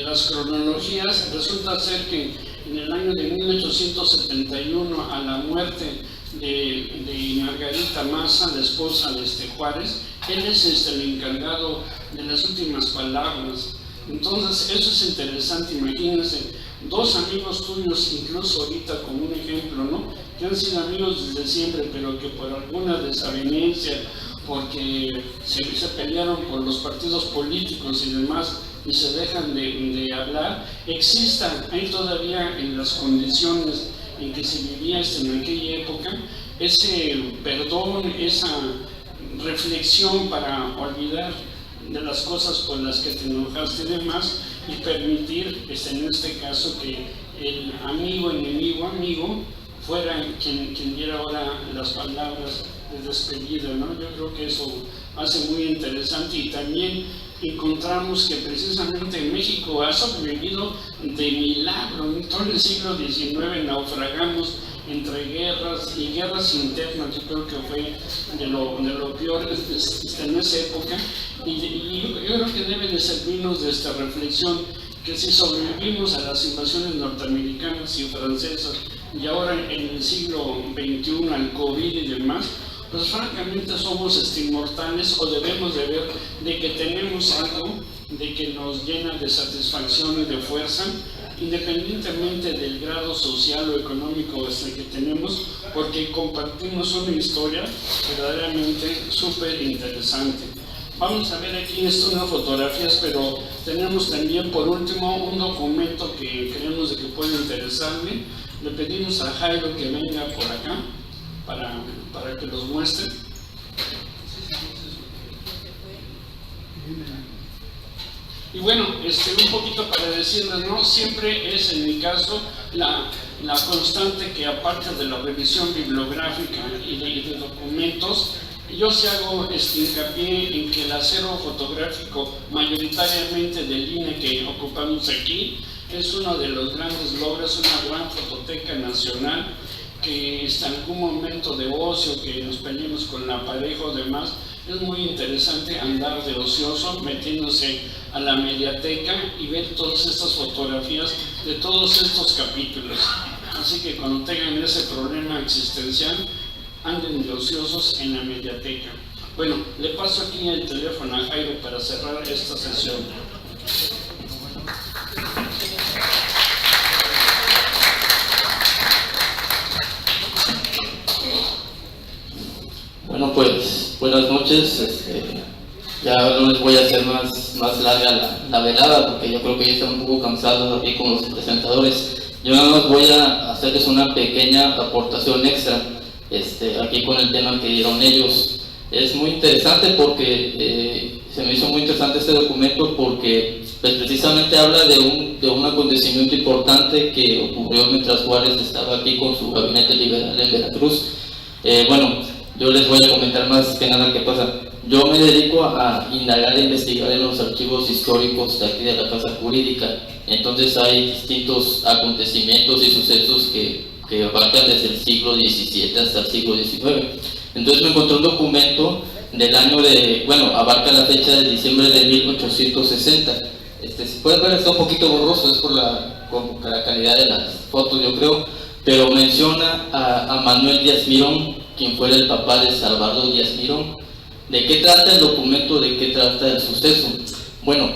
las cronologías, resulta ser que en el año de 1871, a la muerte de Margarita Maza, la esposa de Juárez, él es el encargado de las últimas palabras. Entonces eso es interesante. Imagínense, dos amigos tuyos, incluso ahorita como un ejemplo, ¿no?, que han sido amigos desde siempre, pero que por alguna desavenencia, porque se pelearon por los partidos políticos y demás, y se dejan de hablar, existan ahí todavía en las condiciones en que se vivía en aquella época, ese perdón, esa reflexión para olvidar de las cosas por las que te enojaste y demás, y permitir, en este caso, que el amigo, enemigo, amigo, fuera quien diera ahora las palabras de despedida, ¿no? Yo creo que eso hace muy interesante, y también encontramos que precisamente México ha sobrevivido de milagro. En todo el siglo XIX naufragamos entre guerras y guerras internas. Yo creo que fue de lo peor en esa época, y yo creo que debe de servirnos de esta reflexión, que si sobrevivimos a las invasiones norteamericanas y francesas, y ahora en el siglo XXI al COVID y demás, pues francamente somos inmortales, o debemos de ver de que tenemos algo de que nos llena de satisfacción y de fuerza, independientemente del grado social o económico que tenemos, porque compartimos una historia verdaderamente súper interesante. Vamos a ver aquí unas fotografías, pero tenemos también por último un documento que creemos de que puede interesarle. Le pedimos a Jairo que venga por acá para que los muestre. Y bueno, un poquito para decirles, ¿no? Siempre es en mi caso la constante que, aparte de la revisión bibliográfica y de documentos, yo sí hago hincapié en que el acero fotográfico mayoritariamente del INE que ocupamos aquí es uno de los grandes logros, una gran fototeca nacional, que en algún momento de ocio, que nos peleemos con la pareja o demás, es muy interesante andar de ocioso metiéndose a la mediateca y ver todas estas fotografías de todos estos capítulos. Así que cuando tengan ese problema existencial, anden de ociosos en la mediateca. Bueno, le paso aquí el teléfono a Jairo para cerrar esta sesión. Bueno, pues buenas noches. Ya no les voy a hacer más larga la velada, porque yo creo que ya están un poco cansados aquí con los presentadores. Yo nada más voy a hacerles una pequeña aportación extra aquí con el tema que dieron ellos. Es muy interesante porque se me hizo muy interesante este documento, porque pues, precisamente habla de un acontecimiento importante que ocurrió mientras Juárez estaba aquí con su gabinete liberal en Veracruz. Bueno, yo les voy a comentar más que nada qué pasa. Yo me dedico a indagar e investigar en los archivos históricos de aquí de la Casa Jurídica. Entonces hay distintos acontecimientos y sucesos que abarcan desde el siglo XVII hasta el siglo XIX. Entonces me encontré un documento del año abarca la fecha de diciembre de 1860. Si pueden ver, está un poquito borroso, es por la calidad de las fotos, yo creo, pero menciona a Manuel Díaz Mirón, quien fuera el papá de Salvador Díaz Mirón. ¿De qué trata el documento? ¿De qué trata el suceso? Bueno,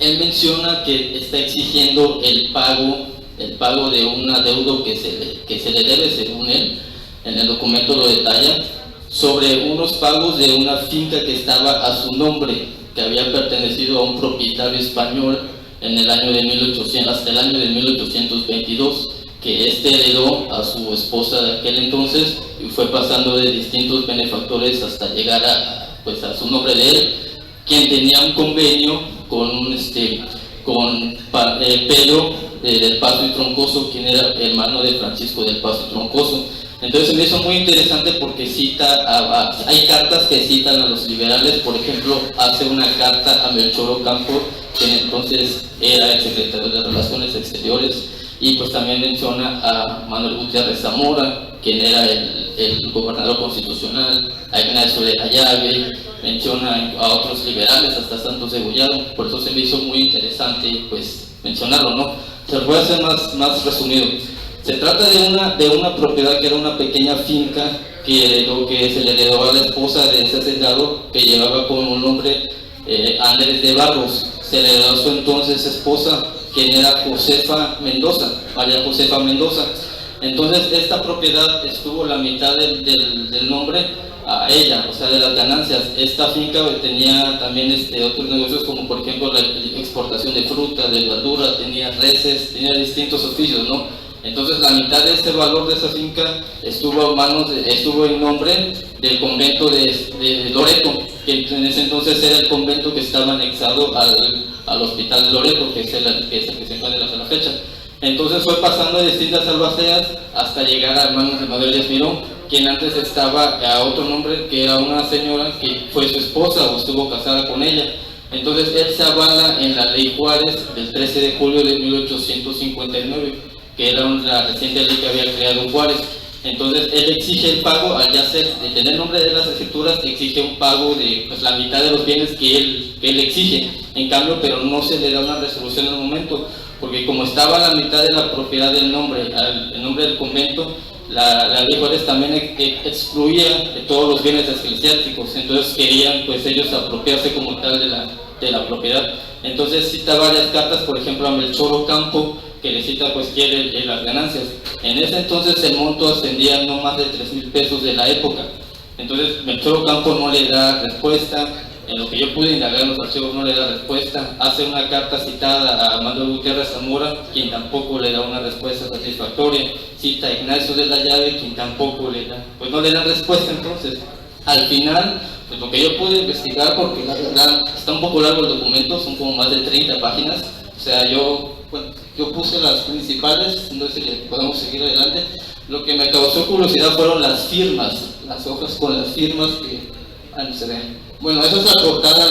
él menciona que está exigiendo el pago de un adeudo que se le debe, según él, en el documento lo detalla, sobre unos pagos de una finca que estaba a su nombre, que había pertenecido a un propietario español en el año de 1800, hasta el año de 1822, que heredó a su esposa de aquel entonces y fue pasando de distintos benefactores hasta llegar a su nombre de él, quien tenía un convenio con Pedro del Paso y Troncoso, quien era hermano de Francisco del Paso y Troncoso. Entonces me hizo muy interesante porque hay cartas que citan a los liberales. Por ejemplo, hace una carta a Melchor Ocampo, que entonces era el secretario de Relaciones Exteriores, y pues también menciona a Manuel Gutiérrez Zamora, quien era el gobernador constitucional, a Ignacio de la Llave, menciona a otros liberales, hasta Santos de Gollado. Por eso se me hizo muy interesante pues mencionarlo, ¿no? Se lo voy a hacer más resumido. Se trata de una propiedad que era una pequeña finca que se le heredó a la esposa de ese hacendado, que llevaba como nombre Andrés de Barros. Se le heredó a su entonces esposa, quien era Josefa Mendoza, María Josefa Mendoza. Entonces esta propiedad estuvo la mitad del nombre a ella, o sea, de las ganancias. Esta finca tenía también otros negocios, como por ejemplo la exportación de fruta, de verdura, tenía reses, tenía distintos oficios, ¿no? Entonces la mitad de este valor de esa finca estuvo en nombre del convento de Loreto, que en ese entonces era el convento que estaba anexado al hospital de Loreto, que es el que se encuentra hasta la fecha. Entonces fue pasando de distintas albaceas hasta llegar a manos de Manuel Díaz Miró, quien antes estaba a otro nombre, que era una señora que fue su esposa o estuvo casada con ella. Entonces él se avala en la ley Juárez del 13 de julio de 1859, que era la reciente ley que había creado Juárez. Entonces él exige el pago, al ya de tener nombre de las escrituras, exige un pago de pues, la mitad de los bienes que él exige. En cambio, pero no se le da una resolución en el momento, porque como estaba la mitad de la propiedad del nombre, el nombre del convento, la ley Juárez también excluía de todos los bienes eclesiásticos. Entonces querían pues ellos apropiarse como tal de la propiedad. Entonces cita varias cartas, por ejemplo a Melchor Ocampo, que le cita pues quiere las ganancias. En ese entonces el monto ascendía no más de 3,000 pesos de la época. Entonces Melchor Ocampo no le da respuesta. En lo que yo pude indagar en los archivos no le da respuesta. Hace una carta citada a Manuel Gutiérrez Zamora, quien tampoco le da una respuesta satisfactoria. Cita a Ignacio de la Llave, quien tampoco le da, pues no le da respuesta. Entonces al final, pues lo que yo pude investigar, porque la verdad está un poco largo el documento, son como más de 30 páginas. O sea, yo puse las principales, no sé si podemos seguir adelante. Lo que me causó curiosidad fueron las firmas, las hojas con las firmas que no se ven. Bueno, esa es la portada,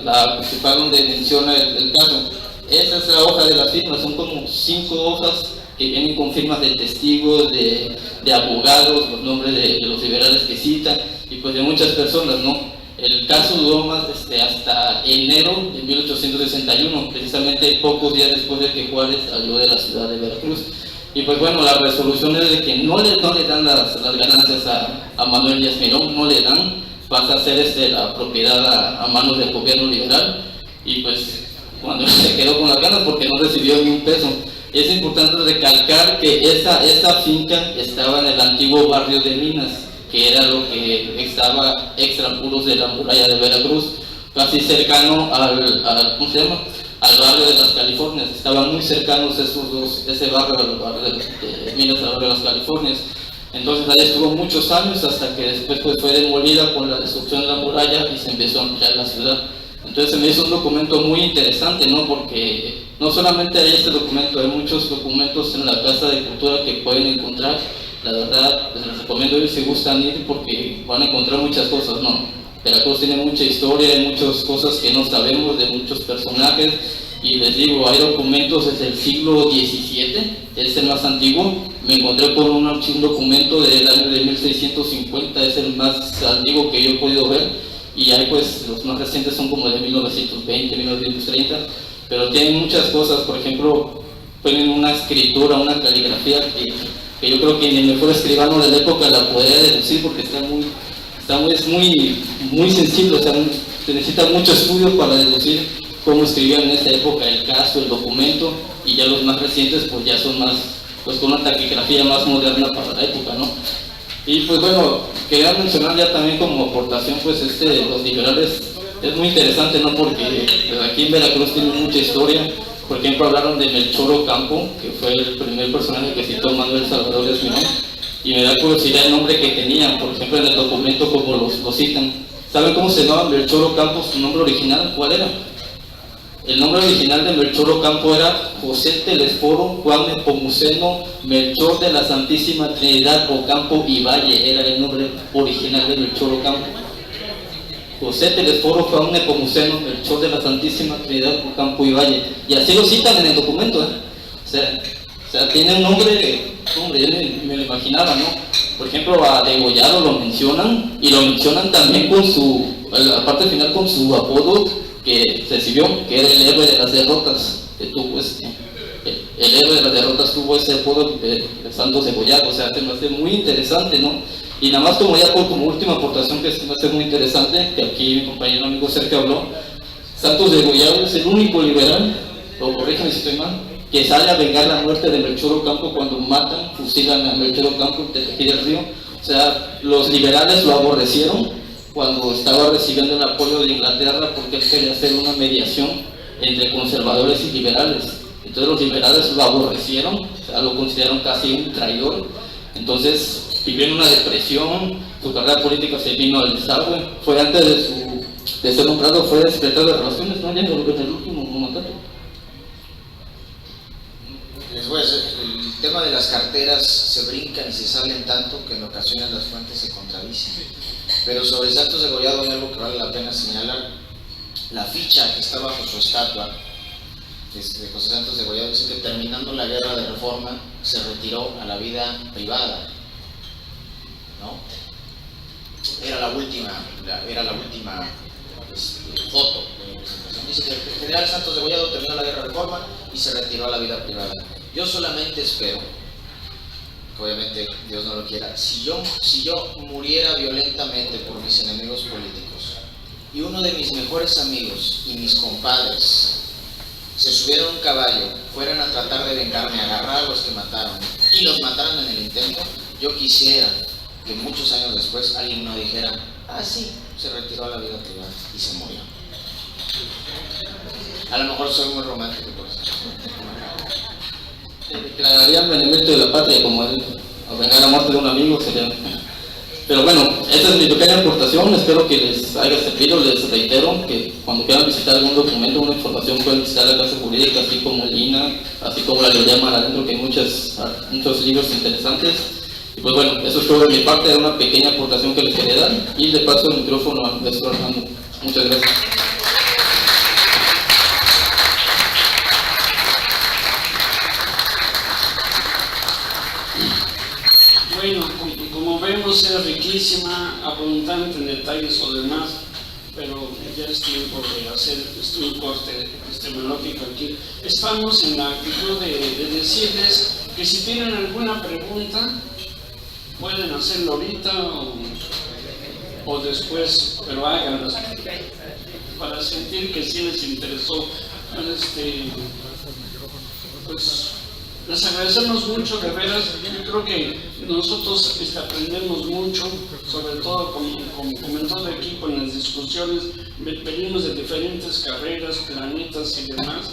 la principal donde menciona el caso. Esa es la hoja de las firmas, son como 5 hojas que vienen con firmas de testigos, de abogados, los nombres de los liberales que citan y pues de muchas personas, ¿no? El caso duró más hasta enero de 1861, precisamente pocos días después de que Juárez salió de la ciudad de Veracruz. Y pues bueno, la resolución es de que no le dan las ganancias a Manuel Díaz Miró, no le dan, pasa a ser la propiedad a manos del gobierno liberal, y pues cuando se quedó con las ganas porque no recibió ni un peso. Es importante recalcar que esta finca estaba en el antiguo barrio de Minas, que era lo que estaba extramuros de la muralla de Veracruz, casi cercano al barrio de las Californias. Estaban muy cercanos ese barrio al barrio de Minas, al barrio de las Californias. Entonces ahí estuvo muchos años hasta que después pues, fue demolida con la destrucción de la muralla y se empezó a ampliar la ciudad. Entonces se me hizo un documento muy interesante, ¿no? Porque no solamente hay este documento, hay muchos documentos en la Casa de Cultura que pueden encontrar. La verdad, les recomiendo ir si gustan ir porque van a encontrar muchas cosas, ¿no? Veracruz tiene mucha historia, hay muchas cosas que no sabemos de muchos personajes. Y les digo, hay documentos desde el siglo XVII, es el más antiguo. Me encontré con un documento del año de 1650, es el más antiguo que yo he podido ver. Y hay pues, los más recientes son como de 1920, 1930. Pero tienen muchas cosas, por ejemplo, ponen una escritura, una caligrafía que yo creo que ni el mejor escribano de la época la podría deducir porque es muy sensible, o sea, se necesita mucho estudio para deducir cómo escribían en esa época el caso, el documento, y ya los más recientes pues ya son más, pues con una taquigrafía más moderna para la época, ¿no? Y pues bueno, quería mencionar ya también como aportación pues los liberales, es muy interesante, ¿no? Porque pues, aquí en Veracruz tiene mucha historia. Por ejemplo, hablaron de Melchor Ocampo, que fue el primer personaje que citó Manuel Salvador Díaz Miró, y me da curiosidad el nombre que tenían, por ejemplo en el documento como lo citan. ¿Saben cómo se llamaba Melchor Ocampo, su nombre original? ¿Cuál era? El nombre original de Melchor Ocampo era José Telesforo Juan Nepomuceno Melchor de la Santísima Trinidad Ocampo y Valle, era el nombre original de Melchor Ocampo. José Telesforo Juan Nepomuceno Melchor de la Santísima Trinidad Ocampo y Valle, y así lo citan en el documento, O sea, tiene un nombre, yo me lo imaginaba, ¿no? Por ejemplo, a Degollado lo mencionan, y lo mencionan también con la parte final con su apodo que recibió, que era el héroe de las derrotas, que tuvo el héroe de las derrotas tuvo ese apodo de Santos Degollado. O sea, se me hace muy interesante, ¿no? Y nada más como última aportación que se me hace muy interesante, que aquí mi compañero amigo Sergio habló, Santos Degollado es el único liberal, o corrígeme si estoy mal, que sale a vengar la muerte de Melchor Ocampo cuando fusilan a Melchor Ocampo en Tequila del Río. O sea, los liberales lo aborrecieron cuando estaba recibiendo el apoyo de Inglaterra porque él quería hacer una mediación entre conservadores y liberales. Entonces los liberales lo aborrecieron, o sea, lo consideraron casi un traidor. Entonces vivió en una depresión, su carrera política se vino al desagüe. Fue antes de ser nombrado, fue secretario de Relaciones, ¿no? Ya en el último mandato. Les voy a decir, el tema de las carteras se brincan y se salen tanto que en ocasiones las fuentes se contradicen. Pero sobre Santos Degollado hay algo que vale la pena señalar. La ficha que está bajo su estatua de José Santos Degollado dice que terminando la guerra de Reforma se retiró a la vida privada, ¿no? Era la última foto de presentación. Dice que el general Santos Degollado terminó la guerra de Reforma y se retiró a la vida privada. Yo solamente espero, que obviamente Dios no lo quiera, si yo muriera violentamente por mis enemigos políticos y uno de mis mejores amigos y mis compadres se subieran a un caballo, fueran a tratar de vengarme, agarrar a los que mataron y los mataran en el intento, yo quisiera que muchos años después alguien no dijera, ah sí, se retiró a la vida privada y se murió. A lo mejor soy muy romántico por eso. Declararía el benemérito de la patria como él, a vengar la muerte de un amigo sería. Pero bueno, esta es mi pequeña aportación, espero que les haya servido. Les reitero que cuando quieran visitar algún documento, una información, pueden visitar la Casa Jurídica, así como el INA, así como la librería Mar Adentro, que hay muchos libros interesantes. Y pues bueno, eso es todo de mi parte, era una pequeña aportación que les quería dar, y le paso el micrófono al maestro Armando. Muchas gracias. Bueno, como vemos, es riquísima, abundante en detalles o demás, pero ya es tiempo de hacer un corte epistemológico aquí. Estamos en la actitud de decirles que si tienen alguna pregunta, pueden hacerlo ahorita o después, pero háganlas para sentir que sí les interesó. Pues les agradecemos mucho, de veras. Yo creo que nosotros aprendemos mucho, sobre todo como comentó de equipo en las discusiones. Venimos de diferentes carreras, planetas y demás,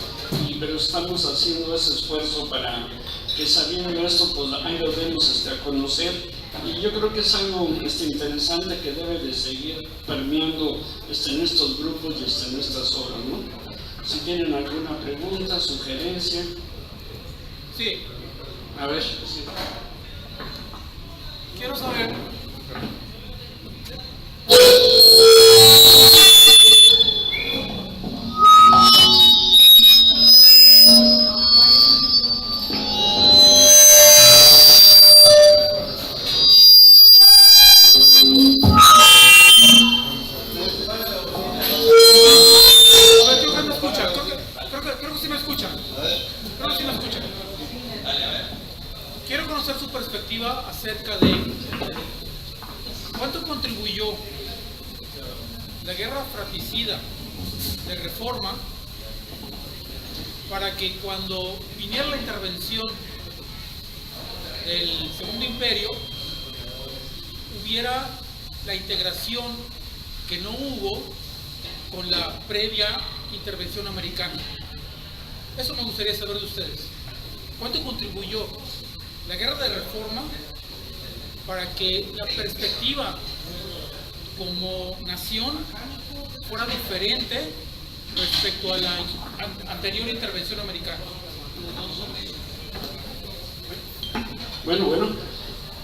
pero estamos haciendo ese esfuerzo para que, sabiendo esto, pues ahí lo demos a conocer. Y yo creo que es algo interesante que debe de seguir permeando en estos grupos y en estas obras, ¿no? Si tienen alguna pregunta, sugerencia. Sí. A ver, sí. Quiero saber. Creo que sí me escuchan. Creo que sí me escuchan. Quiero conocer su perspectiva acerca de cuánto contribuyó la guerra fratricida de Reforma para que cuando viniera la intervención del Segundo Imperio hubiera la integración que no hubo con la previa intervención americana. Eso me gustaría saber de ustedes. ¿Cuánto contribuyó la guerra de Reforma para que la perspectiva como nación fuera diferente respecto a la anterior intervención americana?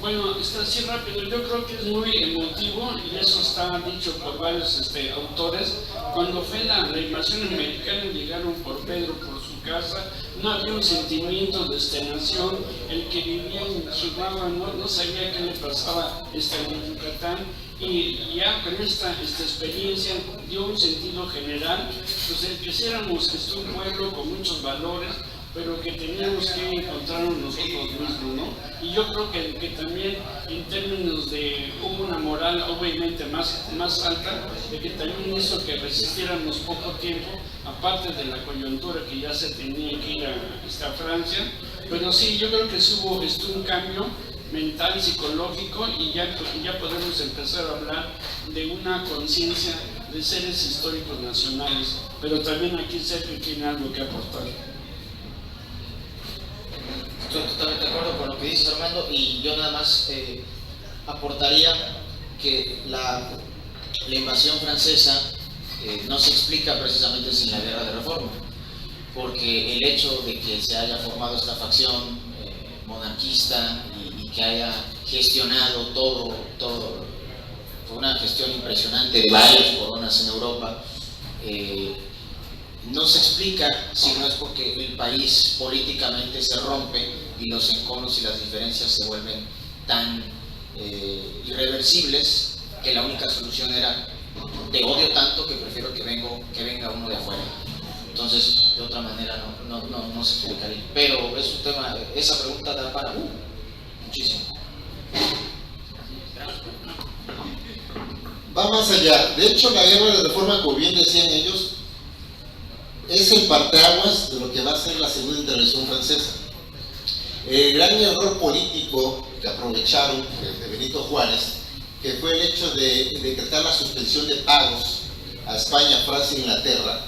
Bueno, está así rápido. Yo creo que es muy emotivo y eso está dicho por varios autores. Cuando fue la invasión americana, llegaron por Pedro, por su casa, no había un sentimiento de nación. El que vivía en Chihuahua no sabía qué le pasaba en Yucatán, y ya con esta experiencia dio un sentido general, pues el que éramos un pueblo con muchos valores, pero que teníamos que encontrarnos nosotros mismos, ¿no? Y yo creo que también en términos de hubo una moral obviamente más alta, de que también hizo que resistiéramos poco tiempo, aparte de la coyuntura que ya se tenía que ir a Francia. Pero sí, yo creo que hubo un cambio mental, psicológico, y ya podemos empezar a hablar de una conciencia de seres históricos nacionales, pero también aquí Sergio tiene algo que aportar. Estoy totalmente de acuerdo con lo que dices, Armando, y yo nada más aportaría que la invasión francesa no se explica precisamente sin la guerra de reforma, porque el hecho de que se haya formado esta facción monarquista y que haya gestionado todo, fue una gestión impresionante de varias coronas en Europa, no se explica si no es porque el país políticamente se rompe y los enconos y las diferencias se vuelven tan irreversibles que la única solución era: te odio tanto que prefiero que venga uno de afuera. Entonces, de otra manera no se explicaría. Pero es un tema, esa pregunta da para muchísimo. Va más allá. De hecho, la guerra de reforma, como bien decían ellos, es el parteaguas de lo que va a ser la segunda intervención francesa. El gran error político que aprovecharon de Benito Juárez, que fue el hecho de decretar la suspensión de pagos a España, Francia e Inglaterra,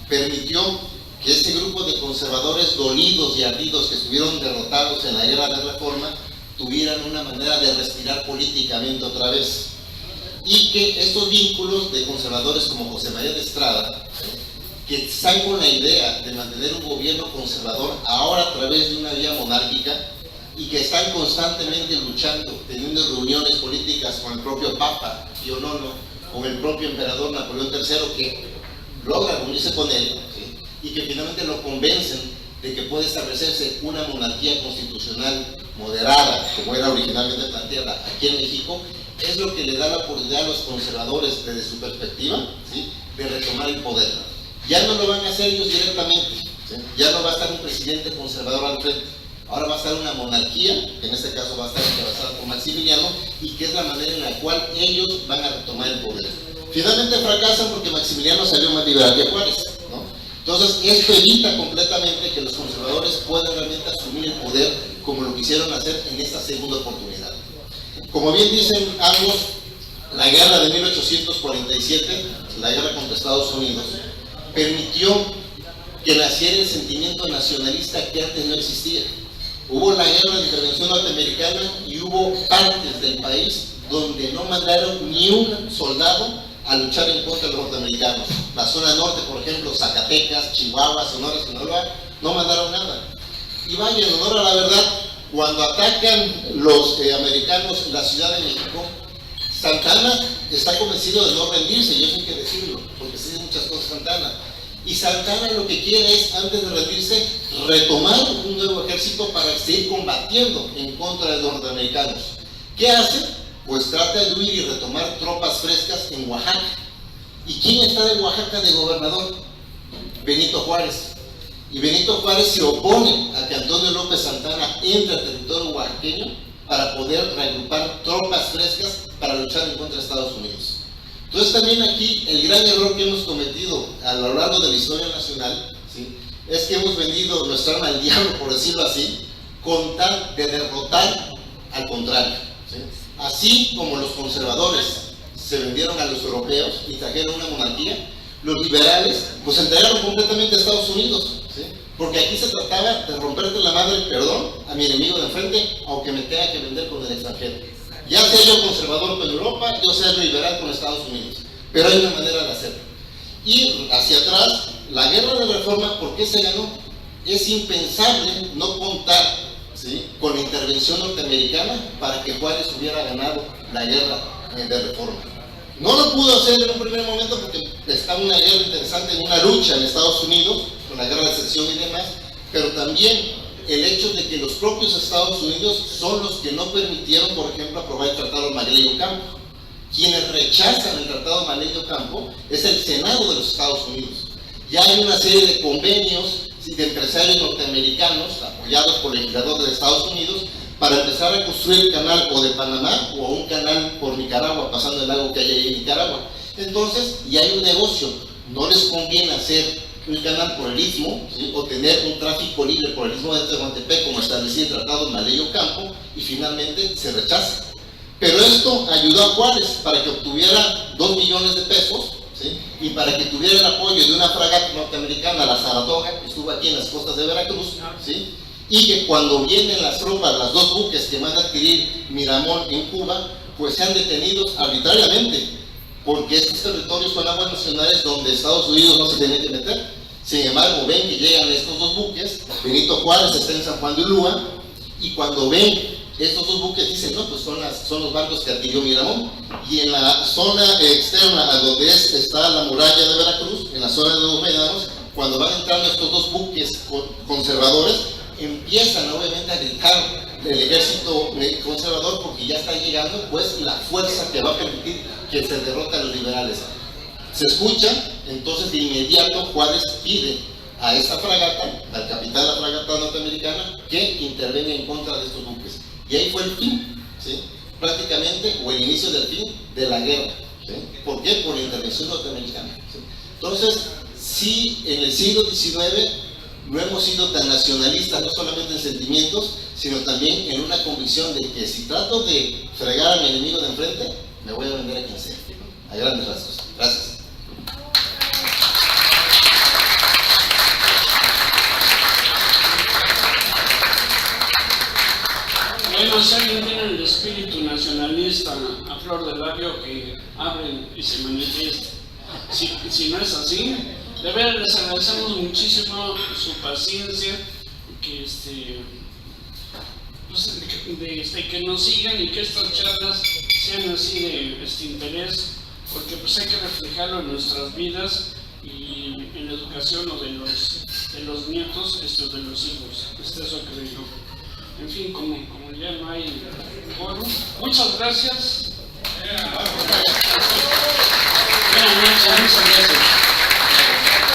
permitió que ese grupo de conservadores dolidos y ardidos que estuvieron derrotados en la guerra de reforma tuvieran una manera de respirar políticamente otra vez, y que estos vínculos de conservadores como José María de Estrada, que están con la idea de mantener un gobierno conservador ahora a través de una vía monárquica, y que están constantemente luchando, teniendo reuniones políticas con el propio Papa Pío IX, con el propio emperador Napoleón III, que logra reunirse con él, ¿sí? Y que finalmente lo convencen de que puede establecerse una monarquía constitucional moderada, como era originalmente planteada aquí en México, es lo que le da la oportunidad a los conservadores, desde su perspectiva, ¿sí?, de retomar el poder. Ya no lo van a hacer ellos directamente, ¿sí? Ya no va a estar un presidente conservador al frente, ahora va a estar una monarquía, que en este caso va a estar encabezada por Maximiliano, y que es la manera en la cual ellos van a retomar el poder. Finalmente fracasan porque Maximiliano salió más liberal que Juárez, ¿no? Entonces esto evita completamente que los conservadores puedan realmente asumir el poder como lo quisieron hacer en esta segunda oportunidad. Como bien dicen ambos, la guerra de 1847, la guerra contra Estados Unidos, permitió que naciera el sentimiento nacionalista que antes no existía. Hubo la guerra de intervención norteamericana y hubo partes del país donde no mandaron ni un soldado a luchar en contra de los norteamericanos. La zona norte, por ejemplo, Zacatecas, Chihuahua, Sonora, Sinaloa, no mandaron nada. Y vaya, en honor a la verdad, cuando atacan los americanos la Ciudad de México, Santana está convencido de no rendirse, y eso hay que decirlo, porque se dicen muchas cosas Santana. Y Santana lo que quiere es, antes de rendirse, retomar un nuevo ejército para seguir combatiendo en contra de los norteamericanos. ¿Qué hace? Pues trata de huir y retomar tropas frescas en Oaxaca. ¿Y quién está de Oaxaca de gobernador? Benito Juárez. Y Benito Juárez se opone a que Antonio López Santana entre al territorio oaxaqueño para poder reagrupar tropas frescas para luchar en contra de Estados Unidos. Entonces también aquí el gran error que hemos cometido a lo largo de la historia nacional, ¿sí?, es que hemos vendido nuestra arma al diablo, por decirlo así, con tal de derrotar al contrario, ¿sí? Así como los conservadores se vendieron a los europeos y trajeron una monarquía, los liberales pues se entregaron completamente a Estados Unidos, ¿sí?, porque aquí se trataba de romperte la madre, perdón, a mi enemigo de enfrente, aunque me tenga que vender con el extranjero. Ya sea yo conservador con Europa, yo sea liberal con Estados Unidos, pero hay una manera de hacerlo. Ir hacia atrás, la guerra de reforma, ¿por qué se ganó? Es impensable no contar, ¿sí?, con la intervención norteamericana para que Juárez hubiera ganado la guerra de reforma. No lo pudo hacer en un primer momento porque está una guerra interesante, en una lucha en Estados Unidos, con la guerra de secesión y demás, pero también el hecho de que los propios Estados Unidos son los que no permitieron, por ejemplo, aprobar el Tratado Malleyo-Campo. Quienes rechazan el Tratado Malleyo-Campo es el Senado de los Estados Unidos. Ya hay una serie de convenios de empresarios norteamericanos apoyados por el legislador de Estados Unidos para empezar a construir el canal o de Panamá o un canal por Nicaragua, pasando el lago que hay ahí en Nicaragua. Entonces, ya hay un negocio. No les conviene hacer un canal por el Istmo, ¿sí?, o tener un tráfico libre por el Istmo de Tehuantepec, como establecía el Tratado Malleyo-Campo, y finalmente se rechaza. Pero esto ayudó a Juárez para que obtuviera 2 millones de pesos, ¿sí?, y para que tuviera el apoyo de una fragata norteamericana, la Saratoga, que estuvo aquí en las costas de Veracruz, ¿sí?, y que cuando vienen las tropas, las 2 buques que van a adquirir Miramón en Cuba, pues sean detenidos arbitrariamente, porque estos territorios son aguas nacionales donde Estados Unidos no se tiene que meter. Sin embargo, ven que llegan estos 2 buques, Benito Juárez está en San Juan de Ulúa, y cuando ven estos 2 buques dicen, no, pues son los barcos que adquirió Miramón. Y en la zona externa, a donde está la muralla de Veracruz, en la zona de los Médanos, cuando van entrando estos 2 buques conservadores, empiezan obviamente a gritar el ejército conservador, porque ya está llegando pues la fuerza que va a permitir que se derroten a los liberales. Se escucha, entonces de inmediato Juárez pide a esta fragata, al capitán de la fragata norteamericana, que intervenga en contra de estos buques. Y ahí fue el fin, ¿sí?, prácticamente, o el inicio del fin de la guerra, ¿sí? ¿Por qué? Por la intervención norteamericana, ¿sí? Entonces, sí, en el siglo XIX no hemos sido tan nacionalistas, no solamente en sentimientos, sino también en una convicción de que si trato de fregar a mi enemigo de enfrente, me voy a vender a quien sea, a grandes rasgos. Gracias. Bueno, si alguien tiene el espíritu nacionalista a flor de labio, que hablen y se manifieste. Si no es así, de verdad les agradecemos muchísimo su paciencia, que nos sigan y que estas charlas sean así de interés, porque pues hay que reflejarlo en nuestras vidas y en la educación o de los nietos, de los hijos. Eso creo yo. En fin, como ya no hay quórum, muchas gracias. Buenas noches, muchas gracias.